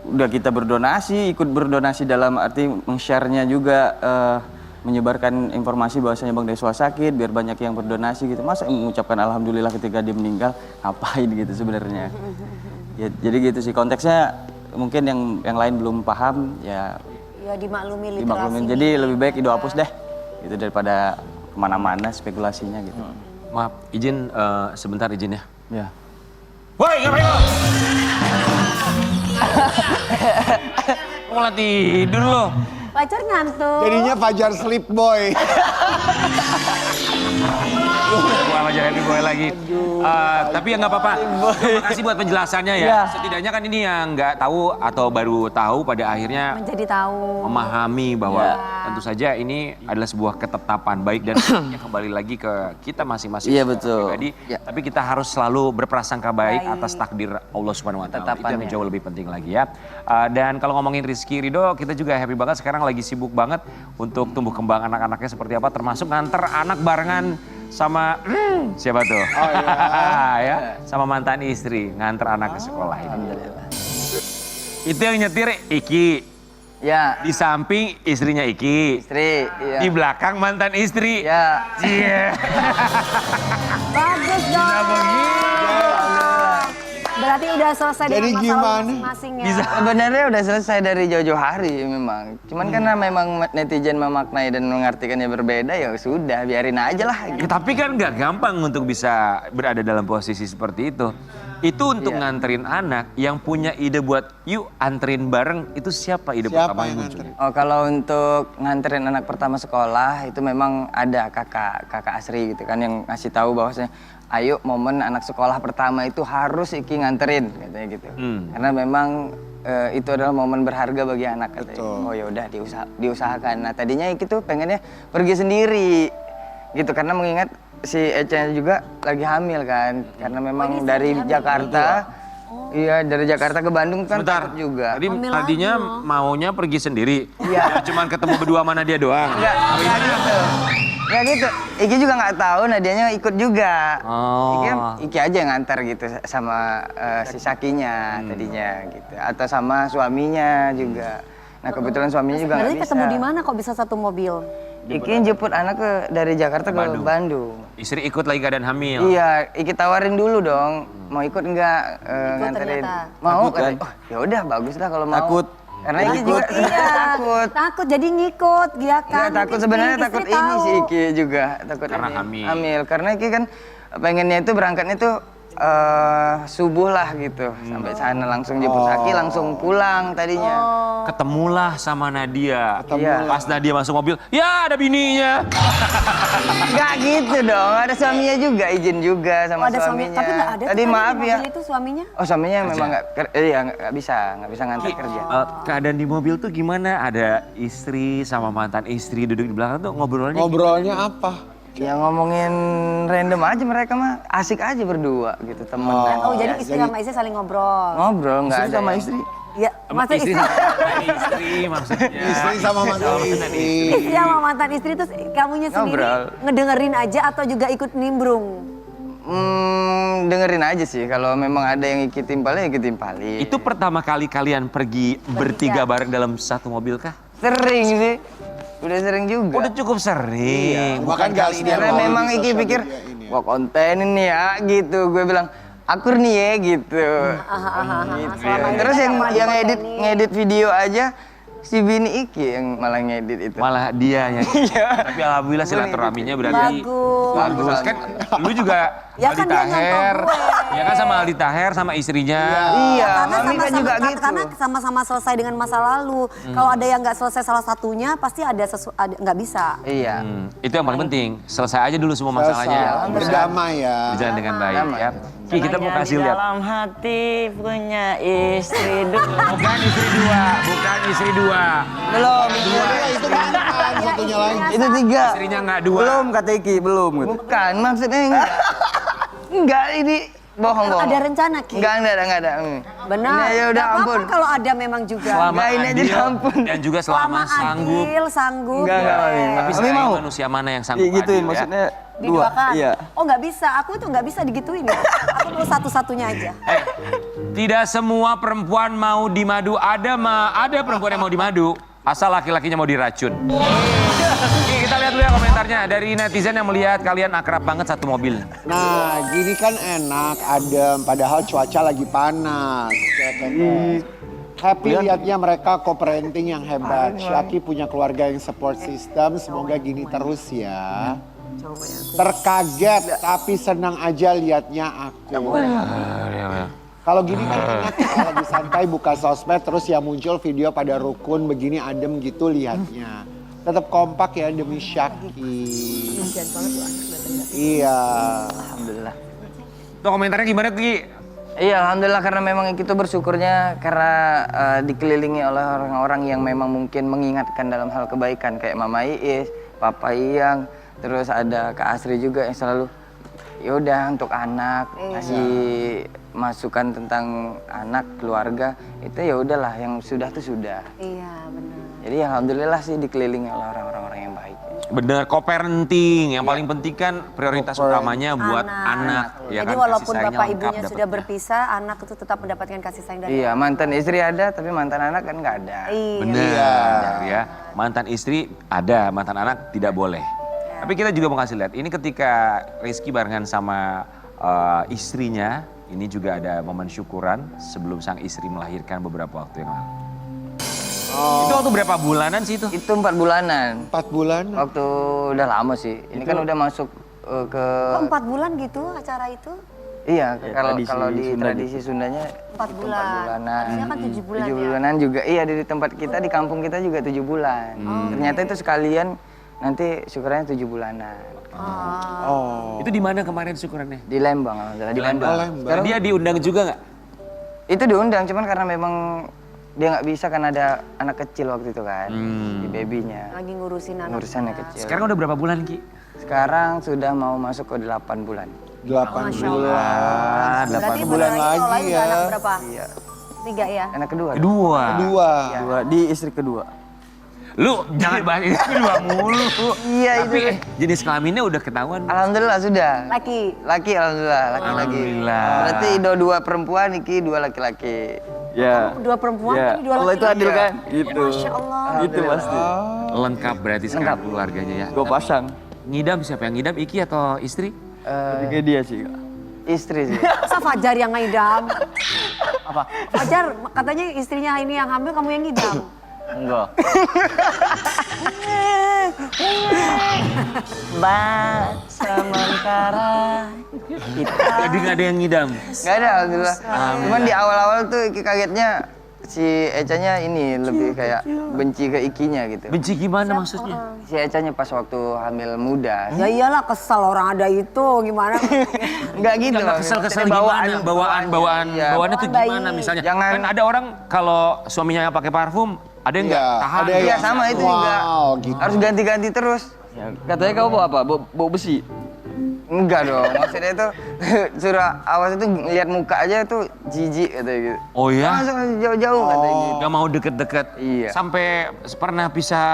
udah kita berdonasi, ikut berdonasi dalam arti meng-share-nya juga, menyebarkan informasi bahwasanya Bang Deswa sakit biar banyak yang berdonasi gitu. Masa mengucapkan alhamdulillah ketika dia meninggal, ngapain gitu sebenarnya. Ya, jadi gitu sih konteksnya, mungkin yang lain belum paham ya. Ya dimaklumi literasi. Dimaklumin. Jadi lebih baik Ido hapus deh gitu daripada kemana-mana spekulasinya gitu. Maaf, izin sebentar izin ya. Ya. Woi, ngapain lo? Malah tidur lo. Pacar ngantuk. Jadinya Fajar sleep boy. Wah, Fajar happy boy lagi. Tapi ya nggak apa-apa. Terima kasih buat penjelasannya ya. Ya. Setidaknya kan ini yang nggak tahu atau baru tahu pada akhirnya Menjadi tahu. memahami bahwa tentu saja ini adalah sebuah ketetapan baik dan ya kembali lagi ke kita masing-masing Iya, betul. pribadi. Ya. Tapi kita harus selalu berprasangka baik atas takdir Allah Subhanahu wa taala. Itu yang Ketetapannya. jauh lebih penting lagi ya. Dan kalau ngomongin Rizky Ridho, kita juga happy banget sekarang lagi sibuk banget untuk tumbuh kembang anak-anaknya seperti apa, termasuk nganter anak barengan sama siapa tuh? Oh iya. Ya, sama mantan istri nganter anak ke sekolah ini. Itu yang nyetir Iki. Ya, Di samping istrinya Iki. istri. Iya. Di belakang mantan istri. Ya. Iya. Bagus dong. Berarti udah selesai Jadi dengan masalah gimana? masing-masing ya. Sebenarnya udah selesai dari jauh-jauh hari memang. Cuman karena memang netizen memaknai dan mengartikannya berbeda, ya sudah biarin aja lah. Ya, tapi kan nggak gampang untuk bisa berada dalam posisi seperti itu. Itu untuk nganterin anak yang punya ide buat yuk anterin bareng, itu siapa ide Siapa pertama yang muncul? nganterin? Oh, kalau untuk nganterin anak pertama sekolah itu memang ada kakak Asri gitu kan yang ngasih tahu bahwasanya ayo momen anak sekolah pertama itu harus Iki nganterin katanya gitu. Karena memang itu adalah momen berharga bagi anak katanya. Oh ya udah diusahakan. Nah, tadinya Iki tuh pengennya pergi sendiri gitu karena mengingat si Eca juga lagi hamil kan. Karena memang dari Jakarta iya, dari Jakarta ke Bandung kan Sebentar, takut juga. tadinya maunya pergi sendiri. Ya, cuman ketemu berdua mana dia doang. Enggak gitu. Enggak gitu. Iki juga nggak tahu, Nadianya ikut juga. Oh. Iki aja yang ngantar gitu sama si Sakinya tadinya gitu. Atau sama suaminya juga. Nah, kebetulan suaminya juga nggak Berarti bisa. ketemu di mana kok bisa satu mobil? Iki jemput anak dari Jakarta ke Bandung. Istri ikut lagi keadaan hamil. Iya, Iki tawarin dulu dong. Mau ikut nggak nganterin? ternyata. Mau Takut kan? kan? Oh, ya udah bagus lah kalau mau. Takut. Karena Iki juga sebenarnya takut. Takut jadi ngikut dia kan. Nggak, takut sebenarnya Istri takut tahu. ini sih Iki juga takut Karena ini. hamil. Karena Iki kan pengennya itu berangkatnya tuh subuh lah gitu sampai sana langsung jemput Saki langsung pulang tadinya. Ketemulah sama Nadia. Iya. Pas Nadia masuk mobil, ya ada bininya. Nggak gitu dong, ada suaminya juga izin juga Oh, sama ada suami, suaminya. tapi nggak ada Tadi tuh maaf di ya. mobil itu suaminya. Oh suaminya memang nggak bisa ngantar kerja. Keadaan di mobil tuh gimana? Ada istri sama mantan istri duduk di belakang tuh ngobrolnya. Ngobrolnya apa? Ya ngomongin random aja mereka mah asik aja berdua gitu temen. Oh, jadi istri sama istri saling ngobrol. Ngobrol nggak Istri ada sama yang- istri. Ya, masa istri istri, sama istri maksudnya. Istri sama mantan istri. istri sama mantan istri terus kamunya sendiri Ngobrol. ngedengerin aja atau juga ikut nimbrung? Dengerin aja sih kalau memang ada yang ikut timpalnya ikut timpalin. Itu pertama kali kalian pergi bertiga bareng dalam satu mobil kah? Sering sih. Udah sering juga. Udah cukup sering. Bukan gak setiap Karena hari memang di Iki sosial pikir, media ini ya. wah konten ini ya gitu. Gue bilang, akur nih ya gitu. Gitu. Selama ini Terus kan yang nggak pernah yang dikontenin. ngedit video aja, si bini Iki yang malah ngedit itu. Malah dia yang. Tapi alhamdulillah silaturahminya berarti bagus. Kan lu juga Ya Aldi kan dia Taher. nyontoh gue. Ya kan sama Aldi Taher sama istrinya. Iya, Karena Mami kan juga gitu. karena sama-sama selesai dengan masa lalu. Kalau ada yang nggak selesai salah satunya, pasti ada nggak bisa. Iya. Itu yang paling penting. Selesai aja dulu semua masalahnya. Berdamai ya. Berjalan dengan baik ya. Ki, kita mau kasih Di lihat. dalam hati punya istri dua. Bukan istri dua, bukan istri dua. Belum. Itu mantan satunya lagi. Itu 3. Istrinya nggak dua. Belum kata Iki, belum gitu. Bukan, maksudnya enggak. Enggak, ini bohong-bohong. Ada rencana, Ki? Enggak ada. Benar. Ini ya udah Nggak apa-apa ampun. kalau ada memang juga. Selama Enggak, ini aja adil ampun. dan juga selama sanggup. adil, sanggup. Enggak, Mami. Tapi Mami saya mau? manusia mana yang sanggup Kayak gituin adil, ya? maksudnya dua. Diduakan. Iya. Oh nggak bisa, aku itu nggak bisa digituin ya. Aku mau satu-satunya aja. Tidak semua perempuan mau dimadu. Ada perempuan yang mau dimadu. Asal laki-lakinya mau diracun. Oke, kita lihat dulu ya komentarnya. Dari netizen yang melihat kalian akrab banget satu mobil. Nah, gini kan enak, adem. Padahal cuaca lagi panas. Ya kan? Happy lihatnya mereka co-parenting yang hebat. Syaki punya keluarga yang support system. Semoga gini terus ya. Terkaget tapi senang aja lihatnya aku. Kalau gini kan enak, kalau lagi santai buka sosmed terus ya muncul video pada rukun begini adem gitu lihatnya. Tetap kompak ya demi Syaki. Iya. Alhamdulillah. Tuh komentarnya gimana Ki? Iya, alhamdulillah karena memang kita bersyukurnya karena dikelilingi oleh orang-orang yang memang mungkin mengingatkan dalam hal kebaikan kayak Mama Iis, Papa Iyang, terus ada Kak Asri juga yang selalu yaudah untuk anak ngasih masukan tentang anak keluarga itu ya udahlah yang sudah tuh sudah. Iya benar. Jadi alhamdulillah sih dikelilingi oleh orang-orang yang baik. Bener, co-parenting. Yang paling penting kan prioritas utamanya buat anak. Ya Jadi kan, walaupun kasih sayangnya bapak lengkap ibunya sudah dapetnya. berpisah, anak itu tetap mendapatkan kasih sayang dari Iya, mantan istri ada tapi mantan anak kan nggak ada. Iya. Benar ya. Mantan istri ada, mantan anak tidak boleh. Tapi kita juga mau kasih lihat, ini ketika Rizky barengan sama istrinya, ini juga ada momen syukuran sebelum sang istri melahirkan beberapa waktu yang lalu. Itu waktu berapa bulanan sih itu? Itu 4 bulanan. 4 bulan. Waktu udah lama sih. Ini kan udah masuk ke Kok 4 bulan gitu acara itu? iya, kalau tradisi kalau di Sunda tradisi Sundanya 4 itu bulan. 4 bulanan. Harusnya kan 7 bulan 7 ya. bulanan juga. Iya, di tempat kita di kampung kita juga 7 bulan. Ternyata itu sekalian nanti syukurannya 7 bulanan. Oh. Itu di mana kemarin syukurannya? Di Lembang, alhamdulillah di Bandung. Lembang. Dia diundang juga nggak? Itu diundang, cuman karena memang dia nggak bisa kan ada anak kecil waktu itu kan, di babynya. Lagi ngurusin anak. Ngurusannya kecil. Sekarang udah berapa bulan Ki? Sekarang sudah mau masuk ke 8 bulan. 8 Masya bulan. Allah. 8 Berarti bulan bentar kalau lagi udah anak ya. berapa? Iya. 3 ya? Anak kedua. Kedua. Dua. Dua, di istri kedua. Lu jangan bahas ini kedua mulu. Iya, Tapi itu. jenis kelaminnya udah ketahuan. Alhamdulillah sudah. Laki. Laki alhamdulillah, laki-laki. Alhamdulillah. Berarti dua laki-laki, Iki 2 laki-laki. Ya. 2 perempuan, Ya. ini 2 laki. Allah itu adil kan? Gitu. Masya Allah. Gitu pasti. Lengkap berarti sekarang keluarganya ya. Gue pasang. Ngidam siapa yang ngidam? Iki atau istri? Ketiga dia sih. Istri sih. Masa Fajar yang ngidam? Apa? Fajar katanya istrinya ini yang hamil, kamu yang ngidam. Enggak. Mbak sementara kita Jadi nggak ada yang ngidam. nggak ada alhamdulillah. Cuman di awal-awal tuh Iki kagetnya si Ecanya ini lebih kayak benci ke Ikinya gitu. Benci gimana maksudnya? Si Ecanya pas waktu hamil muda. Ya iyalah kesel orang ada itu, gimana? Enggak gitu. Nggak loh. kesel-kesel Maksudnya gimana? Iya. Bawaannya tuh Bawaan gimana bayi. misalnya? Jangan- Kan ada orang kalau suaminya pakai parfum, ada yang nggak tahan. ada Iya yang sama itu juga. wow, gitu. Harus ganti-ganti terus. Ya, katanya kamu bawa apa? Bawa besi. Enggak dong, maksudnya itu suruh awas itu ngeliat muka aja tuh jijik katanya gitu. Oh ya? Langsung jauh-jauh katanya gitu. Nggak mau deket-deket. Iya. Sampai pernah pisah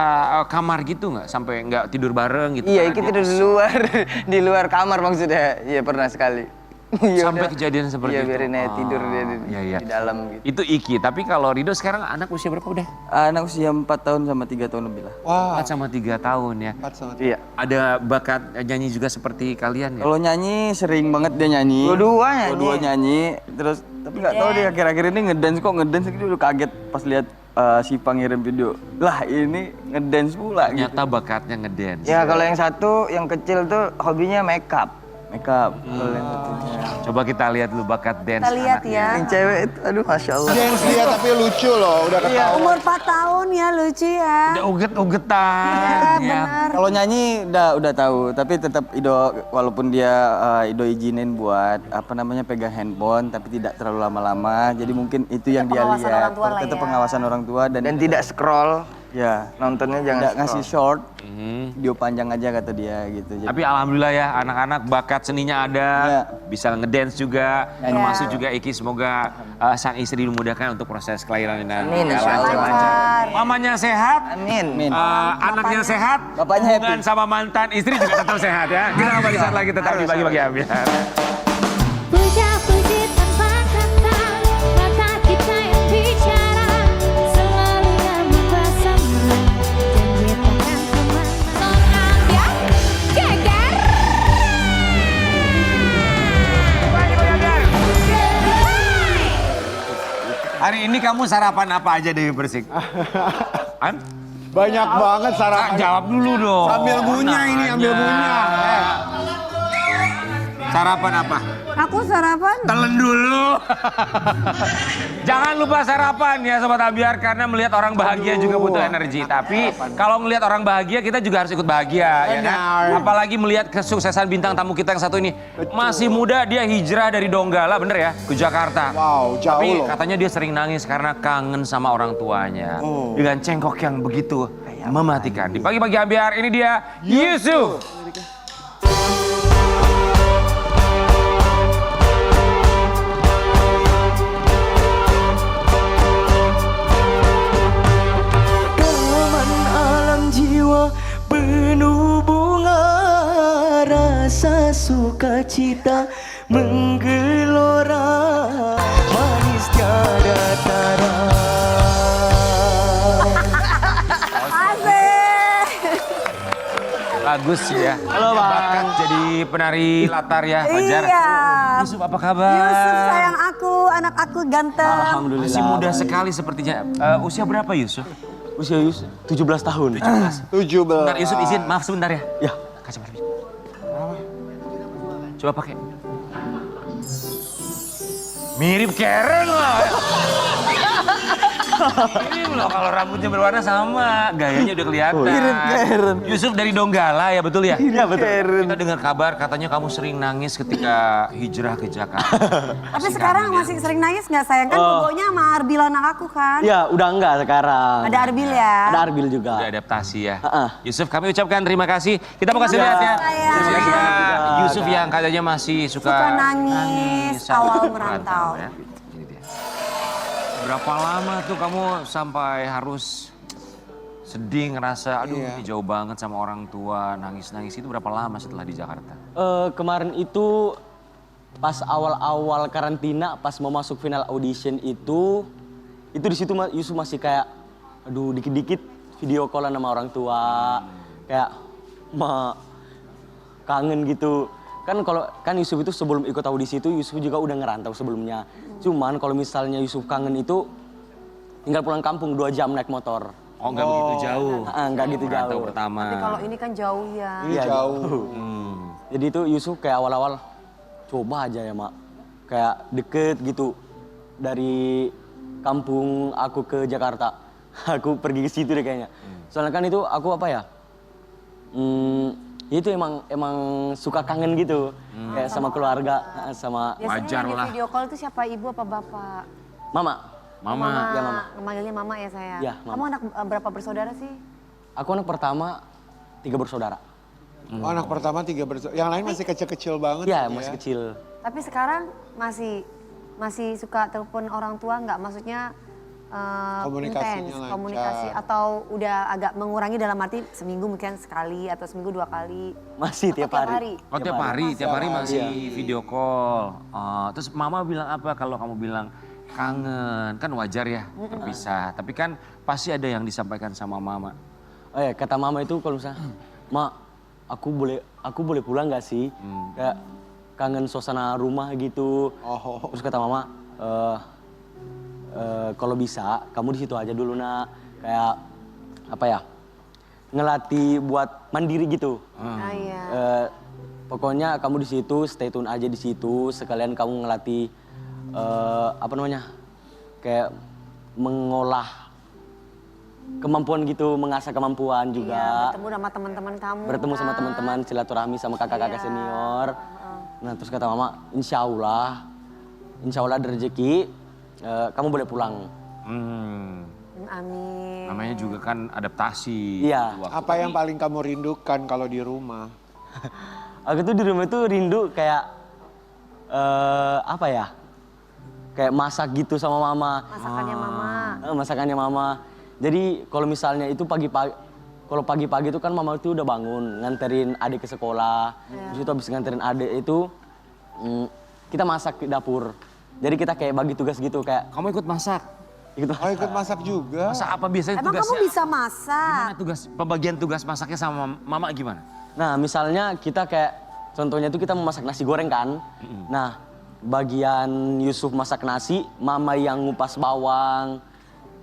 kamar gitu nggak? Sampai nggak tidur bareng gitu? Iya, karena kita dia tidur di luar, di luar kamar maksudnya. Iya pernah sekali. Ya Sampai udah. kejadian seperti Iya, itu? biarin aja tidur dia Iya, iya. di dalam gitu. Itu Iki, tapi kalau Rido sekarang anak usia berapa udah? Anak usia 4 tahun sama 3 tahun lebih lah. Wah, 4 sama 3 tahun ya. 4 sama Iya. Ada bakat nyanyi juga seperti kalian ya? Kalau nyanyi sering banget dia nyanyi. Dua-dua nyanyi. Dua nyanyi. Terus tapi nggak tahu dia akhir-akhir ini ngedance kok ngedance. Dia udah kaget pas lihat Siva ngirim video, lah ini ngedance pula gitu. Ternyata bakatnya ngedance. Ya kalau yang satu, yang kecil tuh hobinya makeup. Makeup, kalau yang satunya. Coba kita lihat dulu bakat dance Kita lihat anaknya. ya. Yang cewek itu, aduh Masya Allah. Dance dia tapi lucu loh, udah ketahuan. Umur 4 tahun ya, lucu ya. Udah uget-ugetan. Iya, ya. benar. Kalau nyanyi udah tahu, tapi tetap Ido walaupun dia Ido izinin buat pegang handphone, tapi tidak terlalu lama-lama. Jadi mungkin itu yang dia pengawasan lihat. orang tua lah Tetap ya. pengawasan orang tua Dan tidak scroll, ya nontonnya jangan nggak ngasih short, Mhm. video panjang aja kata dia gitu. Jadi, Tapi alhamdulillah ya anak-anak bakat seninya ada, Iya. bisa ngedance juga, termasuk juga Iki semoga sang istri dimudahkan untuk proses kelahiran dan Amin, insya Allah. lancar. Mamanya sehat, Amin. anaknya sehat, Bapaknya hubungan happy. sama mantan istri juga tetap sehat ya. Kita kembali saat lagi tetap di bagi-bagi ambiar. Puja-puji tanpa kata, mata kita yang bicara, selalu bersama, janji takkan kemana. Ambiar, geger. Hari ini kamu sarapan apa aja Dewi Persik? An? Banyak banget sarapan. Jawab dulu dong. Sambil ngunyah ini, ambil ngunyah. Sarapan apa? Aku sarapan. Telan dulu. Jangan lupa sarapan ya Sobat Ambiar, karena melihat orang bahagia juga butuh energi. Tapi kalau melihat orang bahagia kita juga harus ikut bahagia ya kan. Benar. Apalagi melihat kesuksesan bintang tamu kita yang satu ini. Masih muda dia hijrah dari Donggala bener ya ke Jakarta. Wow, jauh Tapi loh. katanya dia sering nangis karena kangen sama orang tuanya. Dengan cengkok yang begitu mematikan. Di pagi-pagi Ambiar ini dia Yusuf. Taman alam jiwa penuh bunga, rasa sukacita menggelora, manis tiada tara. Asik. Bagus ya. Halo Bang. Bakat jadi penari latar ya Fajar. Iya. Yusuf apa kabar? Yusuf sayang aku, anak aku ganteng. alhamdulillah. Masih muda sekali sepertinya. Usia berapa Yusuf? Usia Yusuf 17 tahun. 17. Bentar Yusuf izin, maaf sebentar ya. Ya. Kacamata. Coba pakai. Mirip Karen loh. Mirip loh kalau rambutnya berwarna sama, gayanya udah kelihatan. Mirip Karen. Yusuf dari Donggala ya betul ya? Iya, betul. Kita dengar kabar katanya kamu sering nangis ketika hijrah ke Jakarta. Tapi sekarang masih sering nangis nggak sayang? Kan bobonya sama Arbil anak aku kan. Ya udah enggak sekarang. Ada Arbil ya. Ada Arbil juga. Udah adaptasi ya. Heeh. Yusuf kami ucapkan terima kasih. Kita mau kasih lihat ya. sayang. Terima kasih Pak. Yusuf yang katanya masih Suka nangis awal merantau. Ya. Ini dia. Berapa lama tuh kamu sampai harus sedih ngerasa aduh ini jauh banget sama orang tua, nangis-nangis itu berapa lama setelah di Jakarta? Kemarin itu pas awal-awal karantina, pas mau masuk final audition itu di situ Yusuf masih kayak, aduh dikit-dikit video callan sama orang tua, kayak kangen gitu. Kan Yusuf itu sebelum ikut audisi itu Yusuf juga udah ngerantau sebelumnya. Cuman kalau misalnya Yusuf kangen itu tinggal pulang kampung 2 jam naik motor. Oh nggak begitu jauh. Nggak gitu Merantau jauh. pertama. Tapi kalau ini kan jauh ya. Iya, Jauh. Jadi itu Yusuf kayak awal-awal coba aja ya Mak. Kayak deket gitu dari kampung aku ke Jakarta. Aku pergi ke situ deh kayaknya. Soalnya kan itu aku apa ya? Itu emang suka kangen gitu. Kayak sama keluarga, sama Biasanya Wajar yang di lah. video call itu siapa, ibu apa bapak? mama. Mama. Ya, Mama. Manggilnya mama ya saya. Ya, Mama. Kamu anak berapa bersaudara sih? Aku anak pertama 3 bersaudara. Oh, anak pertama 3 bersaudara. Yang lain masih kecil-kecil banget. Iya, gitu masih ya. kecil. Tapi sekarang masih suka telepon orang tua nggak? Maksudnya Komunikasinya intens, lancar. komunikasi atau udah agak mengurangi dalam arti seminggu mungkin sekali atau seminggu 2 kali? Masih Atau tiap hari. Oh tiap hari masih video call. Terus mama bilang apa kalau kamu bilang kangen? Kan wajar ya terpisah. Tapi kan pasti ada yang disampaikan sama mama. Oh ya, kata mama itu kalau misalnya, "Ma, aku boleh pulang gak sih?" Kayak kangen suasana rumah gitu. Oh. Terus kata mama, kalau bisa kamu di situ aja dulu nak, kayak apa ya, ngelatih buat mandiri gitu. Iya. Pokoknya kamu di situ, stay tune aja di situ, sekalian kamu ngelatih apa namanya, kayak mengolah kemampuan gitu, mengasah kemampuan Iya, juga. bertemu sama teman-teman kamu. Bertemu sama kan. teman-teman, silaturahmi sama kakak-kakak Iya. senior. Nah terus kata mama, insya Allah ada rezeki, kamu boleh pulang. Amin. Namanya juga kan adaptasi. Iya. Waktu Apa yang paling kamu rindukan kalau di rumah? Aku tuh di rumah tuh rindu kayak apa ya? Kayak masak gitu sama mama. Masakannya mama. Masakannya mama. Jadi kalau misalnya itu pagi-pagi itu kan mama itu udah bangun nganterin adik ke sekolah. Terus itu habis nganterin adik itu kita masak di dapur. Jadi kita kayak bagi tugas gitu kayak Kamu ikut masak? ikut Oh ikut masak juga? Masak apa biasanya Emang tugasnya? kamu bisa masak? Gimana pembagian tugas masaknya sama mama gimana? Nah, misalnya kita kayak contohnya tuh kita mau masak nasi goreng kan. Nah, bagian Yusuf masak nasi, mama yang ngupas bawang,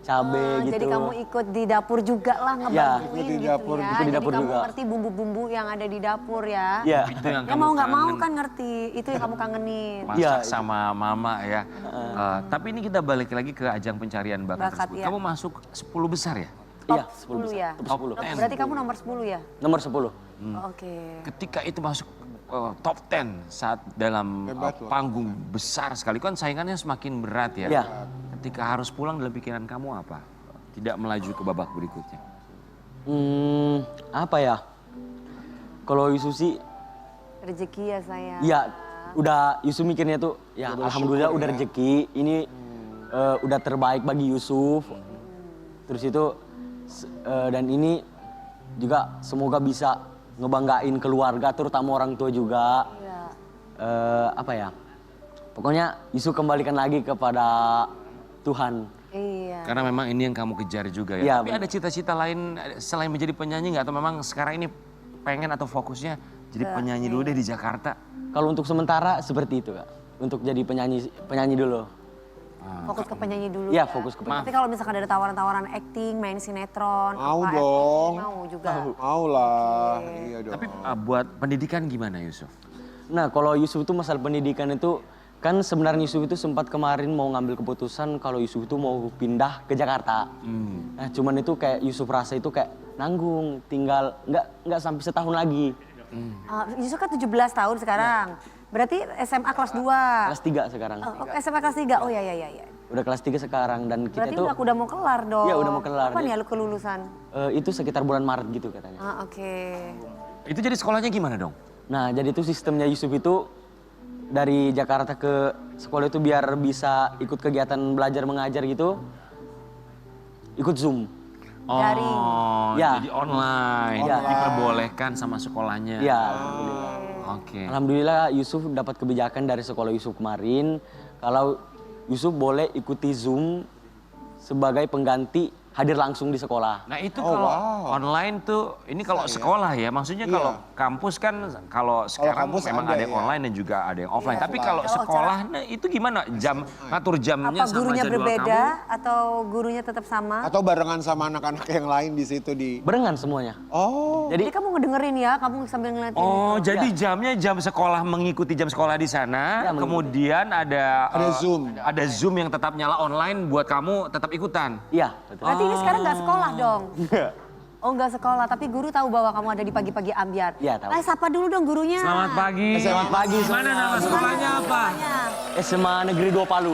cabe gitu. Jadi kamu ikut di dapur juga lah ngebantuin Ya, ikut di gitu dapur, ya. ikut di dapur Jadi juga. kamu ngerti bumbu-bumbu yang ada di dapur ya. Iya. Itu yang Ya kamu mau nggak mau kangen. kan ngerti, itu yang kamu kangenin. Masak Iya. sama mama ya. Tapi ini kita balik lagi ke ajang pencarian bakat, Bakat, tersebut. ya. Kamu masuk 10 besar ya? Iya, Top 10 10 ya. Top 10. Berarti kamu nomor 10 ya? Nomor 10. Oke. Ketika itu masuk top 10 saat dalam Hebat loh. panggung besar sekali kan saingannya semakin berat ya. Iya. Ketika harus pulang dalam pikiran kamu apa? Tidak melaju ke babak berikutnya. Apa ya? Kalau Yusuf sih, Rezeki ya saya. ya udah Yusuf mikirnya tuh, ya alhamdulillah udah rezeki. Ini udah terbaik bagi Yusuf. Terus itu dan ini juga semoga bisa ngebanggain keluarga, terutama orang tua juga. Iya. Apa ya? Pokoknya Yusuf kembalikan lagi kepada Tuhan. Iya. Karena memang ini yang kamu kejar juga ya. Iya, Tapi ada cita-cita lain selain menjadi penyanyi nggak? Atau memang sekarang ini pengen atau fokusnya jadi penyanyi dulu deh di Jakarta? Kalau untuk sementara seperti itu, Kak. Untuk jadi penyanyi dulu. Fokus ke penyanyi dulu. Iya, fokus ke penyanyi. Tapi kalau misalkan ada tawaran-tawaran acting, main sinetron, Mau apa, dong. FTV, mau juga. Mau lah, iya dong. Tapi buat pendidikan gimana Yusuf? Nah, kalau Yusuf itu masalah pendidikan itu kan sebenarnya Yusuf itu sempat kemarin mau ngambil keputusan kalau Yusuf itu mau pindah ke Jakarta. Nah, cuman itu kayak Yusuf rasa itu kayak nanggung, tinggal nggak sampai setahun lagi. Yusuf kan 17 tahun sekarang. Berarti SMA kelas 2. Kelas 3 sekarang. SMA kelas 3. Oh iya. Udah kelas 3 sekarang dan kita Berarti tuh udah mau kelar dong. Iya, udah mau kelar. Kapan ya lu kelulusan? itu sekitar bulan Maret gitu katanya. Oke. Itu jadi sekolahnya gimana dong? Nah, jadi itu sistemnya Yusuf itu dari Jakarta ke sekolah itu biar bisa ikut kegiatan belajar mengajar gitu, ikut Zoom. Daring. Ya. Jadi online, Ya. diperbolehkan sama sekolahnya. Iya, alhamdulillah. Oke. Alhamdulillah Yusuf dapat kebijakan dari sekolah Yusuf kemarin kalau Yusuf boleh ikuti Zoom sebagai pengganti hadir langsung di sekolah. Nah itu kalau online tuh, ini kalau sekolah ya, maksudnya kalau kampus kan kalau sekarang kampus memang ada ada yang ya. online dan juga ada yang offline. Tapi kalau sekolah, nah itu gimana? Ngatur jamnya Apa sama gurunya jadwal berbeda kamu? atau gurunya tetap sama? Atau barengan sama anak-anak yang lain di situ di... Barengan semuanya. Oh, Jadi kamu ngedengerin ya, kamu sambil ngeliatin. Oh, jadi jamnya jam sekolah mengikuti jam sekolah di sana, Ya, kemudian ada Zoom. ada Zoom yang tetap nyala online buat kamu tetap ikutan. Iya, betul. Berarti ini sekarang nggak sekolah dong? Oh nggak sekolah, tapi guru tahu bahwa kamu ada di pagi-pagi ambiar. Iya, tahu. Sapa dulu dong gurunya. Selamat pagi. Selamat pagi Mana semuanya. nama sekolahnya apa? SMA Negeri 2 Palu.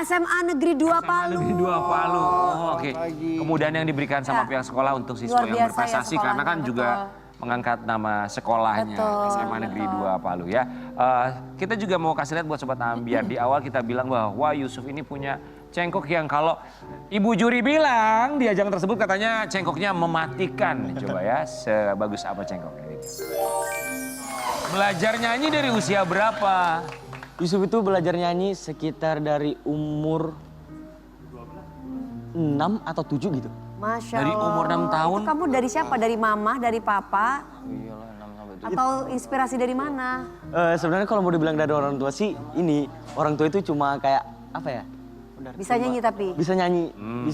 SMA Negeri 2 Palu. Negeri 2 Palu. Oh, oke. pagi. Kemudian yang diberikan sama Ya. pihak sekolah untuk siswa Luar yang biasa ya berprestasi karena kan sekolahnya, juga mengangkat nama sekolahnya Betul, SMA Negeri 2 Palu ya. Kita juga mau kasih lihat buat Sobat Ambiar. Di awal kita bilang bahwa Yusuf ini punya cengkok yang kalau Ibu juri bilang di ajang tersebut katanya cengkoknya mematikan. Coba ya, sebagus apa cengkoknya ini. Belajar nyanyi dari usia berapa? Yusuf itu belajar nyanyi sekitar dari umur 6 atau 7 gitu. Masya Dari Allah. umur 6 tahun? Itu kamu dari siapa? Dari mama, dari papa? Atau inspirasi dari mana? Sebenarnya kalau mau dibilang dari orang tua sih, ini orang tua itu cuma kayak apa ya? benar. Bisa nyanyi tapi? Bisa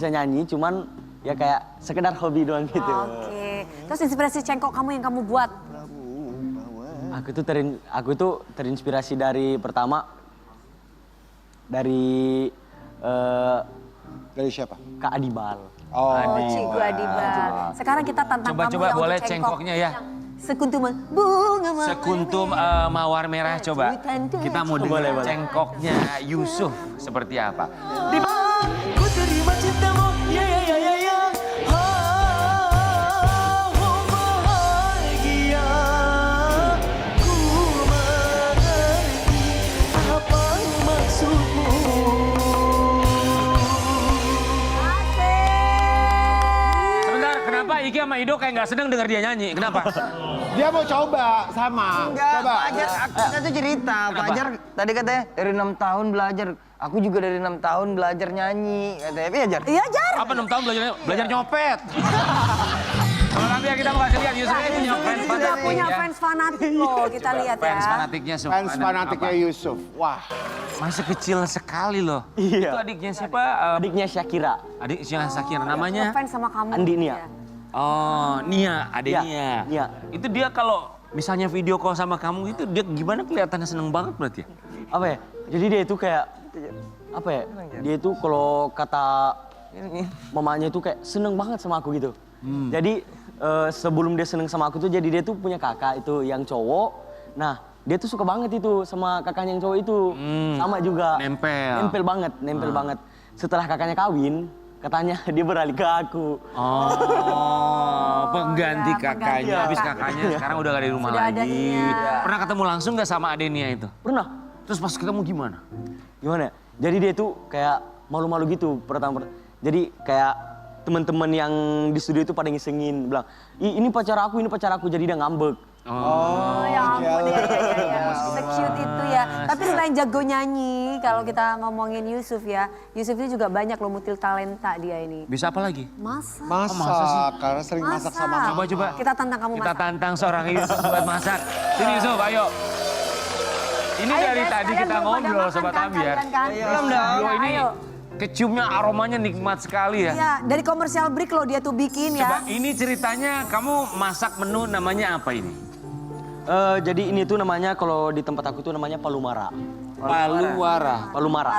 nyanyi, cuman ya kayak sekedar hobi doang gitu. Oke. Terus inspirasi cengkok kamu yang kamu buat? Aku tuh terinspirasi dari pertama dari Dari siapa? Kak Adibal. Oh, Cigu Adiba. Sekarang kita tantang kamu Coba ya boleh untuk cengkoknya ya. Sekuntum bunga mawar Sekuntum mawar merah coba. Kita mau dengar cengkoknya Yusuf seperti apa. Ku terima cintamu, ya ya ya ya ya. Oh, bahagia. Ku mengerti apa maksudmu. Sebentar, kenapa Iki sama Ido kayak nggak seneng denger dia nyanyi? Kenapa? Dia mau coba sama. Enggak, Coba. Fajar, kita tuh cerita. Fajar tadi katanya dari 6 tahun belajar. Aku juga dari 6 tahun belajar nyanyi. Katanya, iya Jar? Iya, Jar. Apa 6 tahun belajar nyopet? Kalau nanti kita mau kasih lihat Yusuf ini nyopet. Ini juga punya fans fanatik loh, kita lihat ya. Fans fanatiknya Fans fanatiknya Yusuf. Wah. Masih kecil sekali loh. Iya. Itu adiknya siapa? Adiknya Syakira, Adiknya Sakira namanya? Fans sama kamu. Andi Nia. Ya. Oh, Nia, adiknya. Nia. Itu dia kalau misalnya video call sama kamu itu dia gimana kelihatannya seneng banget berarti ya? Apa ya? Jadi dia itu kayak apa ya? Dia itu kalau kata mamanya itu kayak seneng banget sama aku gitu. Jadi sebelum dia seneng sama aku tuh jadi dia tuh punya kakak itu yang cowok. Nah, dia tuh suka banget itu sama kakaknya yang cowok itu. Sama juga. Nempel. Nempel banget. Setelah kakaknya kawin, katanya dia beralih ke aku. Oh, pengganti ya, kakaknya. pengganti Habis kakak. kakaknya sekarang udah gak ada di rumah Sudah ada lagi. Nia. Pernah ketemu langsung gak sama adenya itu? Pernah. Terus pas ketemu gimana? Gimana ya? Jadi dia tuh kayak malu-malu gitu pertama. Jadi kayak teman-teman yang di studio itu pada ngisengin bilang, ini pacar aku, jadi dia ngambek. Oh ya ampun, ya. Se-cute itu ya. Tapi selain jago nyanyi, kalau kita ngomongin Yusuf ya, Yusuf itu juga banyak loh multi talenta dia ini. Bisa apa lagi? Masak. Masak, karena sering masak sama mama. Coba. Kita tantang kamu Kita masak. tantang seorang Yusuf buat masak. Sini Yusuf, ayo. Ini Ayo, dari guys, tadi kalian kita belum pada ngobrol makan Sobat kan, Ambiar. kalian kan? Belum dong. Video ini Ayo. keciumnya aromanya nikmat sekali ya. Iya, dari komersial break loh dia tuh bikin Coba ya. ini ceritanya kamu masak menu namanya apa ini? Jadi ini tuh namanya kalau di tempat aku tuh namanya palumara. Palumara. Palumara.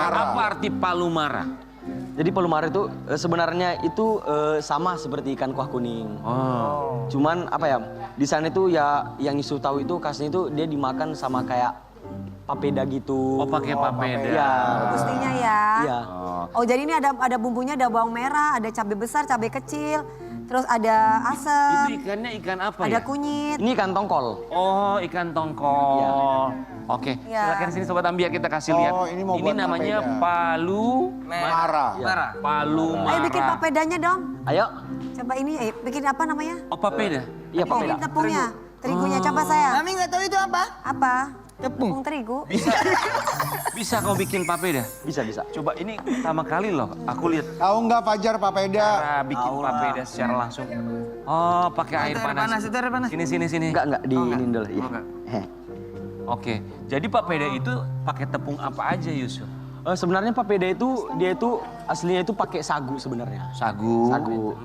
Apa arti palumara? Jadi palumara itu sebenarnya itu sama seperti ikan kuah kuning. Oh. Cuman apa ya? Di sana itu ya yang Yusuf tahu itu khasnya itu dia dimakan sama kayak papeda gitu. Oh, pakai papeda. Iya. Pastinya ya. Iya. Oh jadi ini ada bumbunya, ada bawang merah, ada cabai besar, cabai kecil, terus ada asam, Itu ikannya ikan apa ada ya? kunyit. Ini ikan tongkol. Oh, ikan tongkol. Iya. Oke, Iya. silakan sini Sobat Ambiar kita kasih lihat. Oh, ini mau buat namanya papeda. palu Marah. Iya. palumara. Ayo bikin papedanya dong. Ayo. Coba ini, bikin apa namanya? Oh, papeda. Iya Bikin papeda. tepungnya, terigunya coba saya. Mami nggak tahu itu apa? Apa? Tepung terigu. Bisa kau bikin papeda? Bisa. Coba ini pertama kali loh aku lihat Tahu nggak Fajar papeda? cara bikin papeda secara langsung. Oh, pakai air panas. Itu air panas. Sini. Enggak di ini dulu. Iya. enggak. Heh. Oke, jadi papeda itu pakai tepung apa aja Yusuf? Sebenarnya papeda itu dia itu aslinya itu pakai sagu sebenarnya. Sagu. Sagu.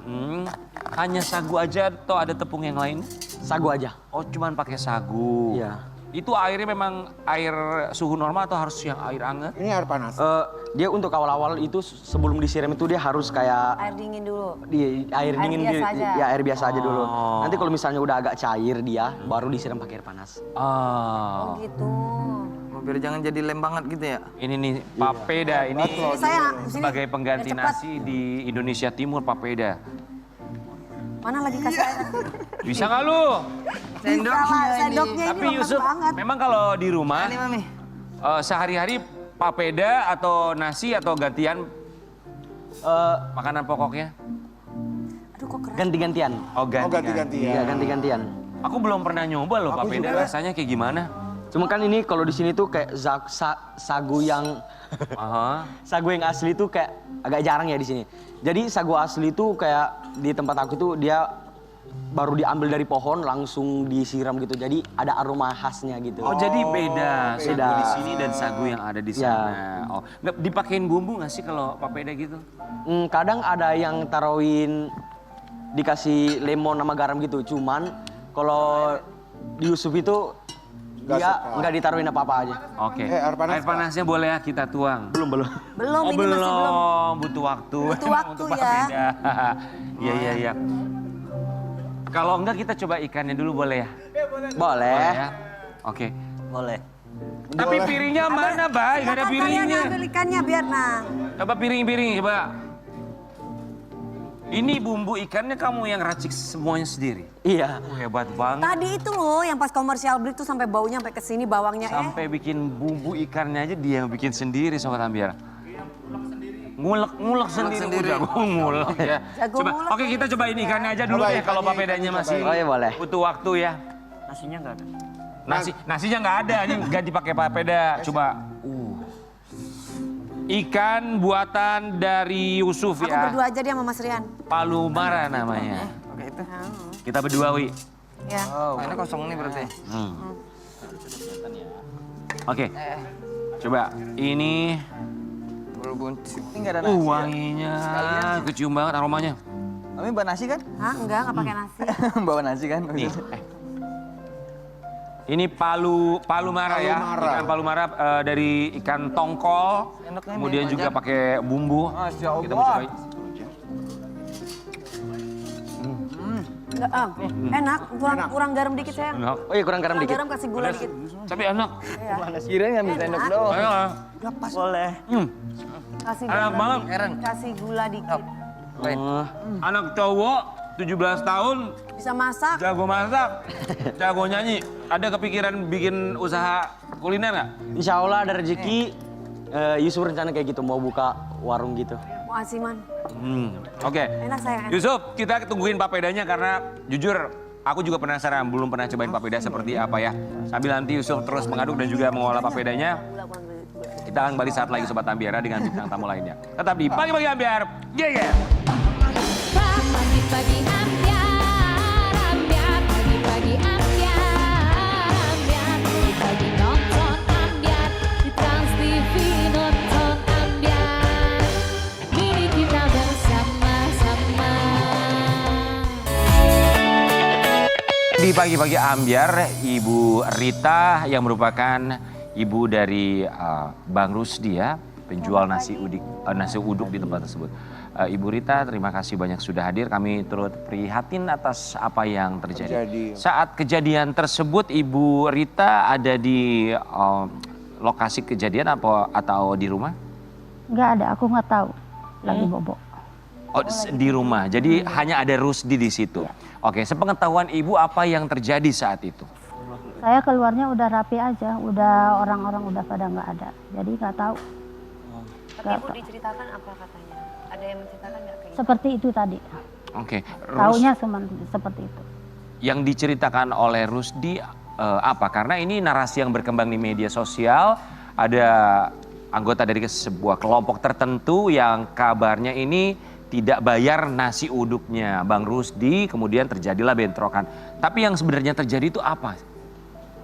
Hanya sagu aja atau ada tepung yang lain? Sagu aja. Oh, cuman pakai sagu. Iya. Itu airnya memang air suhu normal atau harus yang air hangat? Ini air panas. Dia untuk awal-awal itu sebelum disiram itu dia harus kayak Air dingin dulu. air dingin biasa aja. ya air biasa aja dulu. Oh. Nanti kalau misalnya udah agak cair dia baru disiram pakai air panas. Oh. Gitu. Biar jangan jadi lem banget gitu ya. Ini nih papeda ini Ini saya sini. sebagai pengganti Biar cepat. nasi di Indonesia Timur papeda. Mana lagi kasih air? Bisa nggak lu? Sendoknya ini Tapi lepas Yusuf, banget. memang kalau di rumah Ini Mami. sehari-hari papeda atau nasi atau gantian makanan pokoknya? Aduh kok keras. Ganti-gantian. Oh, ganti-ganti ya. Iya, ganti-gantian. Aku belum pernah nyoba loh Aku papeda, juga. rasanya kayak gimana? Cuma kan ini kalau di sini tuh kayak sagu yang Aha. sagu yang asli tuh kayak agak jarang ya di sini. Jadi sagu asli tuh kayak di tempat aku tuh dia baru diambil dari pohon langsung disiram gitu. Jadi ada aroma khasnya gitu. Oh, jadi beda sagu beda. di sini dan sagu yang ada di sana. Oh, nggak dipakein bumbu nggak sih kalau papeda gitu? Kadang ada yang taruhin dikasih lemon sama garam gitu. Cuman kalau di Yusuf itu Nggak dia suka. nggak ditaruhin apa-apa aja. Oke. Air panas, Air panasnya boleh ya kita tuang. Belum. Belum, Oh, ini masih belum. butuh waktu. Butuh Emang waktu untuk ya. papeda. Iya. Kalau enggak kita coba ikannya dulu boleh ya? Boleh. Ya. Oke. Boleh. Tapi piringnya mana, Bay? Gak ada Silakan kalian piringnya. ambil ikannya biar nah. Coba piring, coba. Ini bumbu ikannya kamu yang racik semuanya sendiri. Iya. Hebat banget. Tadi itu loh yang pas komersial break tuh sampai baunya sampai ke sini bawangnya Sampai bikin bumbu ikannya aja dia yang bikin sendiri Sobat Ambiar. Ngulek sendiri. Jago ngulek ya. Jago Coba, ngulek oke kita cobain ikannya aja dulu Coba deh kalau ikannya, papedanya ikannya masih cobain. Oh iya boleh. butuh waktu ya. Nasinya nggak ada. Nasinya nggak ada, ini ganti pakai papeda. Coba. Ikan buatan dari Yusuf Aku ya. berdua aja dia sama Mas Rian. Palu Mara namanya. Oke itu. Kita berdua, Wi. Ya. Oh, ini kosong nih berarti. Oke. Coba ini Bulu buncit. Ini nggak ada nasi. wanginya kecium banget aromanya. Mami bawa nasi kan? Hah, enggak pakai nasi. Bawa nasi kan? Nih. Ini palu mara ya. Palu mara. Ikan palu mara dari ikan tongkol. Enaknya Kemudian nih, juga Fajar. pakai bumbu. Masya Kita mau Allah. cobain. Enggak, enak, kurang garam dikit sayang. Enak. Oh iya kurang garam Kurang dikit. garam kasih gula dikit. Tapi enak. Mana kirain ngambil sendok doang. Ayo. Boleh. Kasih Enak gula. banget. Heran. Kasih gula dikit. Anak cowok 17 tahun Bisa masak. jago masak, jago nyanyi. Ada kepikiran bikin usaha kuliner nggak? Insya Allah ada rezeki. Yusuf rencana kayak gitu mau buka warung gitu. Mau asiman. Oke. Enak sayang. enak. Yusuf, kita tungguin papedanya karena jujur aku juga penasaran, belum pernah cobain papeda seperti apa ya. Sambil nanti Yusuf terus mengaduk dan juga mengolah papedanya. Gula kurang gula. Kita akan kembali saat lagi Sobat Ambiara dengan bintang tamu lainnya. Tetap di Pagi-Pagi Ambiar. Yeah. Pagi-pagi ambiar, ambiar, pagi-pagi ambiar, ambiar, pagi nonton ambiar, di Trans TV nonton ambiar, ini kita bersama-sama. Di Pagi-Pagi Ambiar, Ibu Rita yang merupakan ibu dari Bang Rusdi ya, penjual nasi uduk di tempat tersebut. Ibu Rita, terima kasih banyak sudah hadir. Kami turut prihatin atas apa yang terjadi. Saat kejadian tersebut, Ibu Rita ada di lokasi kejadian atau di rumah? Nggak ada, aku nggak tahu. Lagi bobok. Oh, di rumah. Jadi hanya ada Rusdi di situ. Oke, sepengetahuan Ibu apa yang terjadi saat itu? Saya keluarnya udah rapi aja, udah orang-orang udah pada nggak ada. Jadi nggak tahu. Tapi Ibu diceritakan apa katanya? Ada yang menceritakan nggak kayak gitu? Seperti itu tadi. Oke, Taunya seperti itu. yang diceritakan oleh Rusdi apa? Karena ini narasi yang berkembang di media sosial, ada anggota dari sebuah kelompok tertentu yang kabarnya ini tidak bayar nasi uduknya Bang Rusdi, kemudian terjadilah bentrokan. Tapi yang sebenarnya terjadi itu apa?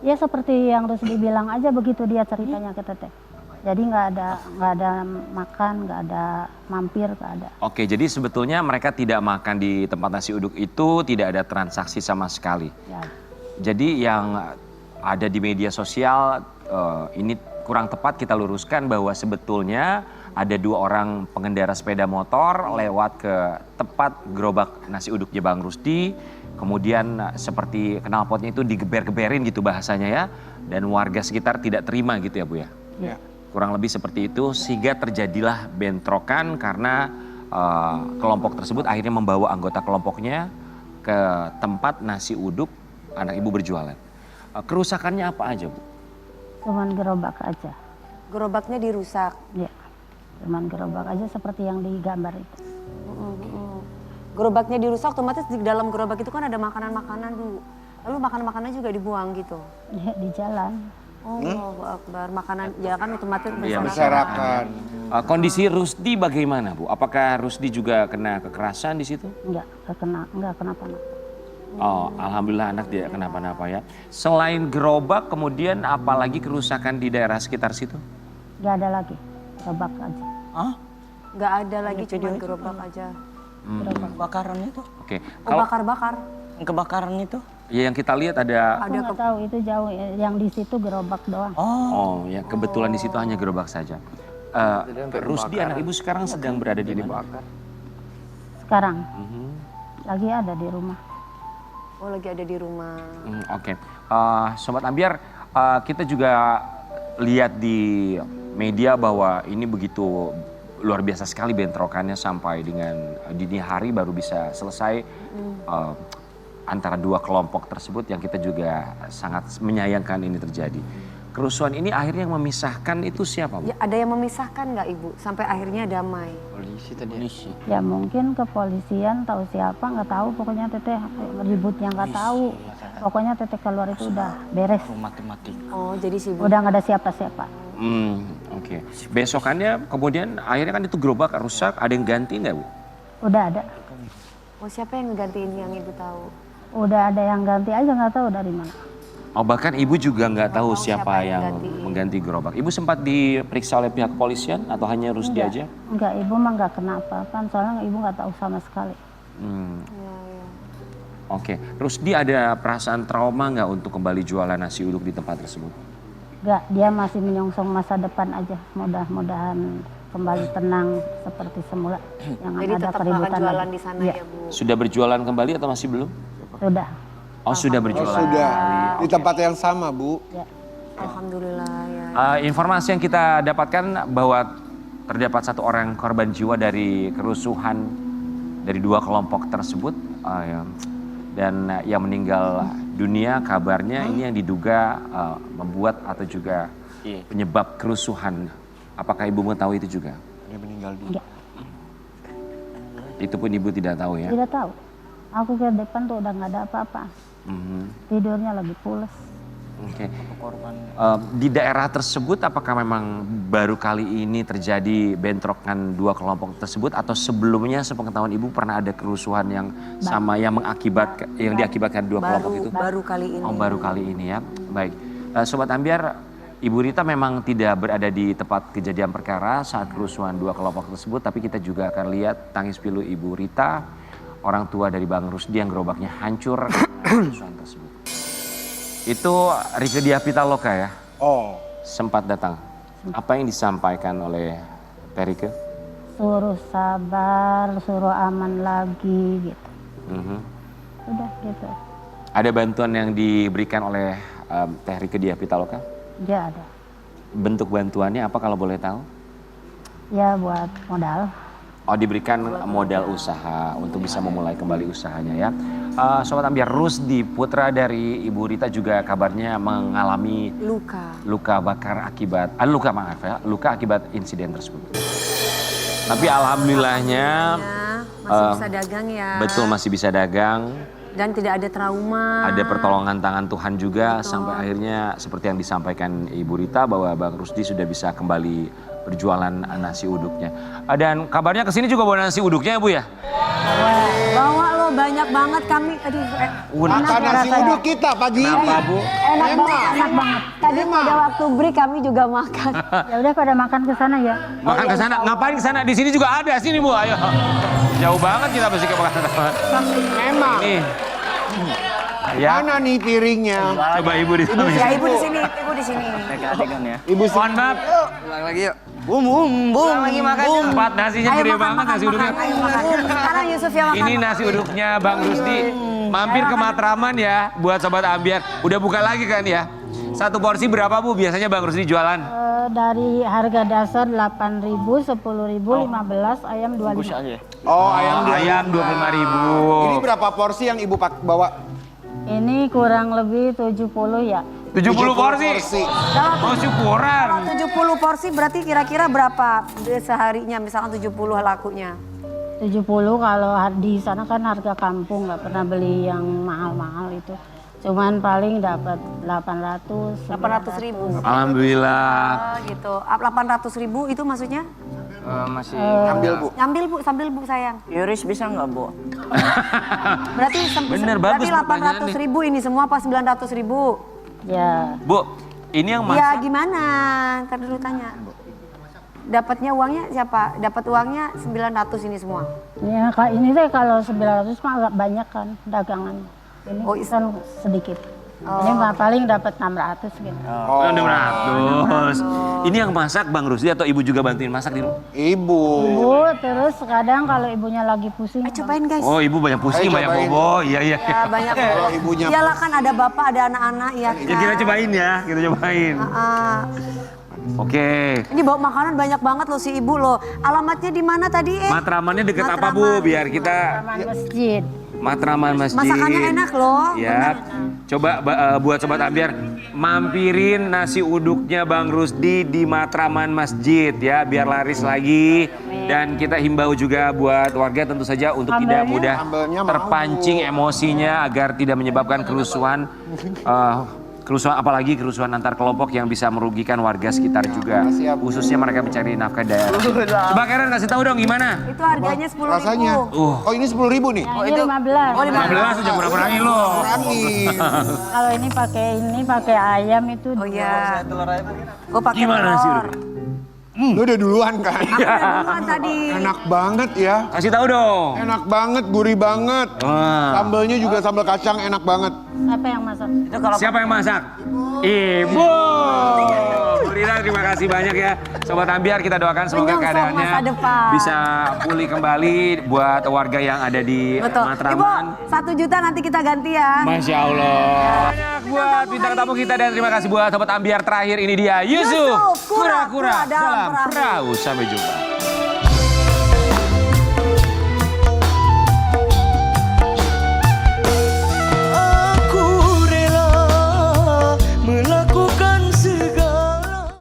Ya seperti yang Rusdi bilang aja begitu dia ceritanya ke Teteh. Jadi nggak ada makan, nggak ada mampir, nggak ada. Oke, jadi sebetulnya mereka tidak makan di tempat nasi uduk itu, tidak ada transaksi sama sekali. Ya. Jadi yang ada di media sosial ini kurang tepat kita luruskan bahwa sebetulnya ada 2 orang pengendara sepeda motor lewat ke tempat gerobak nasi uduknya Bang Rusdi. Kemudian seperti knalpotnya itu digeber-geberin gitu bahasanya ya. Dan warga sekitar tidak terima gitu ya Bu ya? Ya. Kurang lebih seperti itu sehingga terjadilah bentrokan karena kelompok tersebut akhirnya membawa anggota kelompoknya ke tempat nasi uduk anak ibu berjualan. Kerusakannya apa aja Bu? Cuman gerobak aja. Gerobaknya dirusak. Ya. Cuman gerobak aja seperti yang digambar itu. Gerobaknya dirusak, otomatis di dalam gerobak itu kan ada makanan-makanan Bu. Lalu makanan-makanan juga dibuang gitu. Ya, di jalan. Oh, Allahu Akbar. Makanan ya kan otomatis Berserakan. Kondisi Rusdi bagaimana Bu? Apakah Rusdi juga kena kekerasan di situ? Nggak kenapa-napa. Oh, alhamdulillah anak tidak kenapa-napa ya. Selain gerobak, kemudian apalagi kerusakan di daerah sekitar situ? Nggak ada lagi, gerobak aja. Hah? Nggak ada lagi, cuma gerobak aja. Gerobak. Kebakaran itu? Oke, Oh, bakar-bakar. Yang kebakaran itu? ya yang kita lihat ada. Aku nggak tahu itu jauh, yang di situ gerobak doang. Oh, ya kebetulan di situ hanya gerobak saja. Rusdi anak ibu sekarang sedang berada di mana? Sekarang lagi ada di rumah. Oh, lagi ada di rumah. Oke. Sobat Ambiar, kita juga lihat di media bahwa ini begitu luar biasa sekali bentrokannya sampai dengan dini hari baru bisa selesai antara dua kelompok tersebut yang kita juga sangat menyayangkan ini terjadi. Kerusuhan ini akhirnya yang memisahkan itu siapa, Bu? Ya, ada yang memisahkan nggak Ibu sampai akhirnya damai? Polisi tadi. Ya mungkin kepolisian tahu siapa nggak tahu, pokoknya teteh ributnya nggak tahu. Pokoknya teteh keluar itu udah beres. Matematik. Oh, jadi sibuk. Udah nggak ada siapa-siapa. Oke. Besokannya kemudian akhirnya kan itu gerobak rusak, ada yang ganti nggak, Bu? Udah ada. Oh, siapa yang ngegantiin yang Ibu tahu? Udah ada yang ganti aja nggak tahu dari mana. Oh, bahkan ibu juga nggak tahu siapa yang yang mengganti gerobak. Ibu sempat diperiksa oleh pihak kepolisian atau hanya Rusdi aja? Enggak, ibu mah nggak kena apa-apa, soalnya ibu nggak tahu sama sekali. Oke, Rusdi ada perasaan trauma nggak untuk kembali jualan nasi uduk di tempat tersebut? Enggak, dia masih menyongsong masa depan aja. Mudah-mudahan kembali tenang seperti semula. Yang Jadi ada tetap akan keributan jualan lagi. di sana Iya, ya, Bu? Sudah berjualan kembali atau masih belum? sudah. Oh, sudah berjualan. Sudah, di tempat yang sama, Bu. Ya. Alhamdulillah ya. Informasi yang kita dapatkan bahwa terdapat satu orang korban jiwa dari kerusuhan dari dua kelompok tersebut. Dan yang meninggal dunia kabarnya ini yang diduga membuat atau juga penyebab kerusuhan. Apakah ibu mengetahui itu juga? Dia meninggal di. Enggak, Itu pun ibu tidak tahu ya? tidak tahu. Aku ke depan tuh udah nggak ada apa-apa. Tidurnya lagi pules. Oke. Di daerah tersebut apakah memang baru kali ini terjadi bentrokan dua kelompok tersebut atau sebelumnya sepengetahuan ibu pernah ada kerusuhan yang sama yang diakibatkan dua kelompok itu? Baru kali ini. Oh, baru kali ini ya. Baik. Sobat Ambiar, Ibu Rita memang tidak berada di tempat kejadian perkara saat kerusuhan dua kelompok tersebut, tapi kita juga akan lihat tangis pilu Ibu Rita, orang tua dari Bang Rusdi yang gerobaknya hancur kerusuhan tersebut. Itu Rike Diah Pitaloka ya? Oh. Sempat datang. Apa yang disampaikan oleh Teh Rike? Suruh sabar, suruh aman lagi gitu. Udah gitu. Ada bantuan yang diberikan oleh Teh Rike Diah Pitaloka? Dia ada. Bentuk bantuannya apa kalau boleh tahu? Ya buat modal. Oh, diberikan modal usaha untuk bisa memulai kembali usahanya ya. Sobat Ambiar, Rusdi putra dari Ibu Rita juga kabarnya mengalami luka bakar akibat luka akibat insiden tersebut. Tapi alhamdulillahnya masih bisa dagang ya. Betul, masih bisa dagang. Dan tidak ada trauma. Ada pertolongan tangan Tuhan juga sampai akhirnya seperti yang disampaikan Ibu Rita bahwa Bang Rusdi sudah bisa kembali berjualan nasi uduknya. Dan kabarnya kesini juga bawa nasi uduknya ya Bu ya? Bawa lo banyak banget kami. Aduh, Makan nasi uduk kita pagi ini. Kenapa Bu? Enak banget. tadi pada waktu break kami juga makan. Ya udah pada makan ke sana ya. Makan ke sana, ngapain ke sana? Di sini juga ada, sini Bu, ayo. Jauh banget kita mesti ke makan. Memang. Ini. Ya. Mana nih piringnya? Coba Ibu di sini. Ya Ibu di sini, Ibu di sini. Adegan ya. Ibu Mohon maaf, Pulang lagi yuk. Bum. lagi makan. tempat nasinya gede banget nasi uduknya. Ayo makan. Sekarang Yusuf yang makan. Ini nasi uduknya Bang Rusdi. Mampir ke Matraman ya buat Sobat Ambiar. Udah buka lagi kan ya? Satu porsi berapa Bu biasanya Bang Rusdi jualan? Dari harga dasar 8.000, 10.000, 15, ayam 25. Oh, Ayam 25.000. Ini berapa porsi yang Ibu bawa? Ini kurang lebih 70 ya. 70 porsi. Oh, syukuran. 70 porsi berarti kira-kira berapa seharinya misalkan 70 lakunya? 70 kalau di sana kan harga kampung, nggak pernah beli yang mahal-mahal itu. Cuman paling dapat 800 800.000. Alhamdulillah. Oh, gitu. 800.000 itu maksudnya? Masih Ambil Bu. Ngambil Bu, sambil Bu sayang. Yuris bisa nggak, Bu? Berarti Bener, berarti bagus pertanyaannya. 800.000 ini semua apa 900.000? Ya, Bu, ini yang Ya masak. gimana? Ntar dulu tanya. Dapatnya uangnya siapa? Dapat uangnya 900 ini semua. ya ini deh kalau 900 mah agak banyak kan dagangan. Ini Oh, kan sedikit. Ini mah paling dapat 600 gitu. Oh, 600. Ini yang masak Bang Rusdi atau ibu juga bantuin masak di rumah? Ibu. Ibu terus kadang kalau ibunya lagi pusing. Cobain guys. Oh, ibu banyak pusing, Ayo banyak cobain. bobo. Iya, iya. Ya banyak. ibunya. Iyalah kan ada bapak, ada anak-anak ya kan. Ya kita cobain ya, kita cobain. Ah. Oke. Ini bawa makanan banyak banget loh si ibu loh. Alamatnya di mana tadi? Matramannya deket apa Bu? Matraman. Biar kita Taman masjid. Matraman Masjid. Masakannya enak loh. Ya. Coba buat Sobat Ambiar mampirin nasi uduknya Bang Rusdi di Matraman Masjid ya, biar laris lagi. Dan kita himbau juga buat warga tentu saja untuk tidak mudah Sambelnya mau. terpancing emosinya agar tidak menyebabkan kerusuhan. Kerusuhan, apalagi kerusuhan antar kelompok yang bisa merugikan warga sekitar juga. makasih ya, Bu. Khususnya mereka mencari nafkah daerah. Coba Karen kasih tahu dong gimana? Itu harganya 10.000. Rasanya. Oh ini 10.000 nih. Yang ini 15. Oh, 15 aja pura-purani lo. Berani. Kalau ini pakai ayam itu. Oh iya. Gue pakai Gimana sih, telur. Ru? Lu udah duluan kan? Aku udah duluan tadi. Enak banget ya. Kasih tahu dong. Enak banget, gurih banget. Wah. Sambelnya juga sambal kacang enak banget. Siapa yang masak? Siapa yang masak? Ibu. Bu Rina, terima kasih banyak ya. Sobat Ambiar, kita doakan semoga Menyongsong keadaannya masa depan. bisa pulih kembali buat warga yang ada di Betul. Ibu, Matraman. 1 juta nanti kita ganti ya. Masya Allah. Banyak buat bintang tamu kita dan terima kasih buat Sobat Ambiar terakhir ini dia Yusuf Yusuf, kura-kura dalam perahu. Sampai jumpa.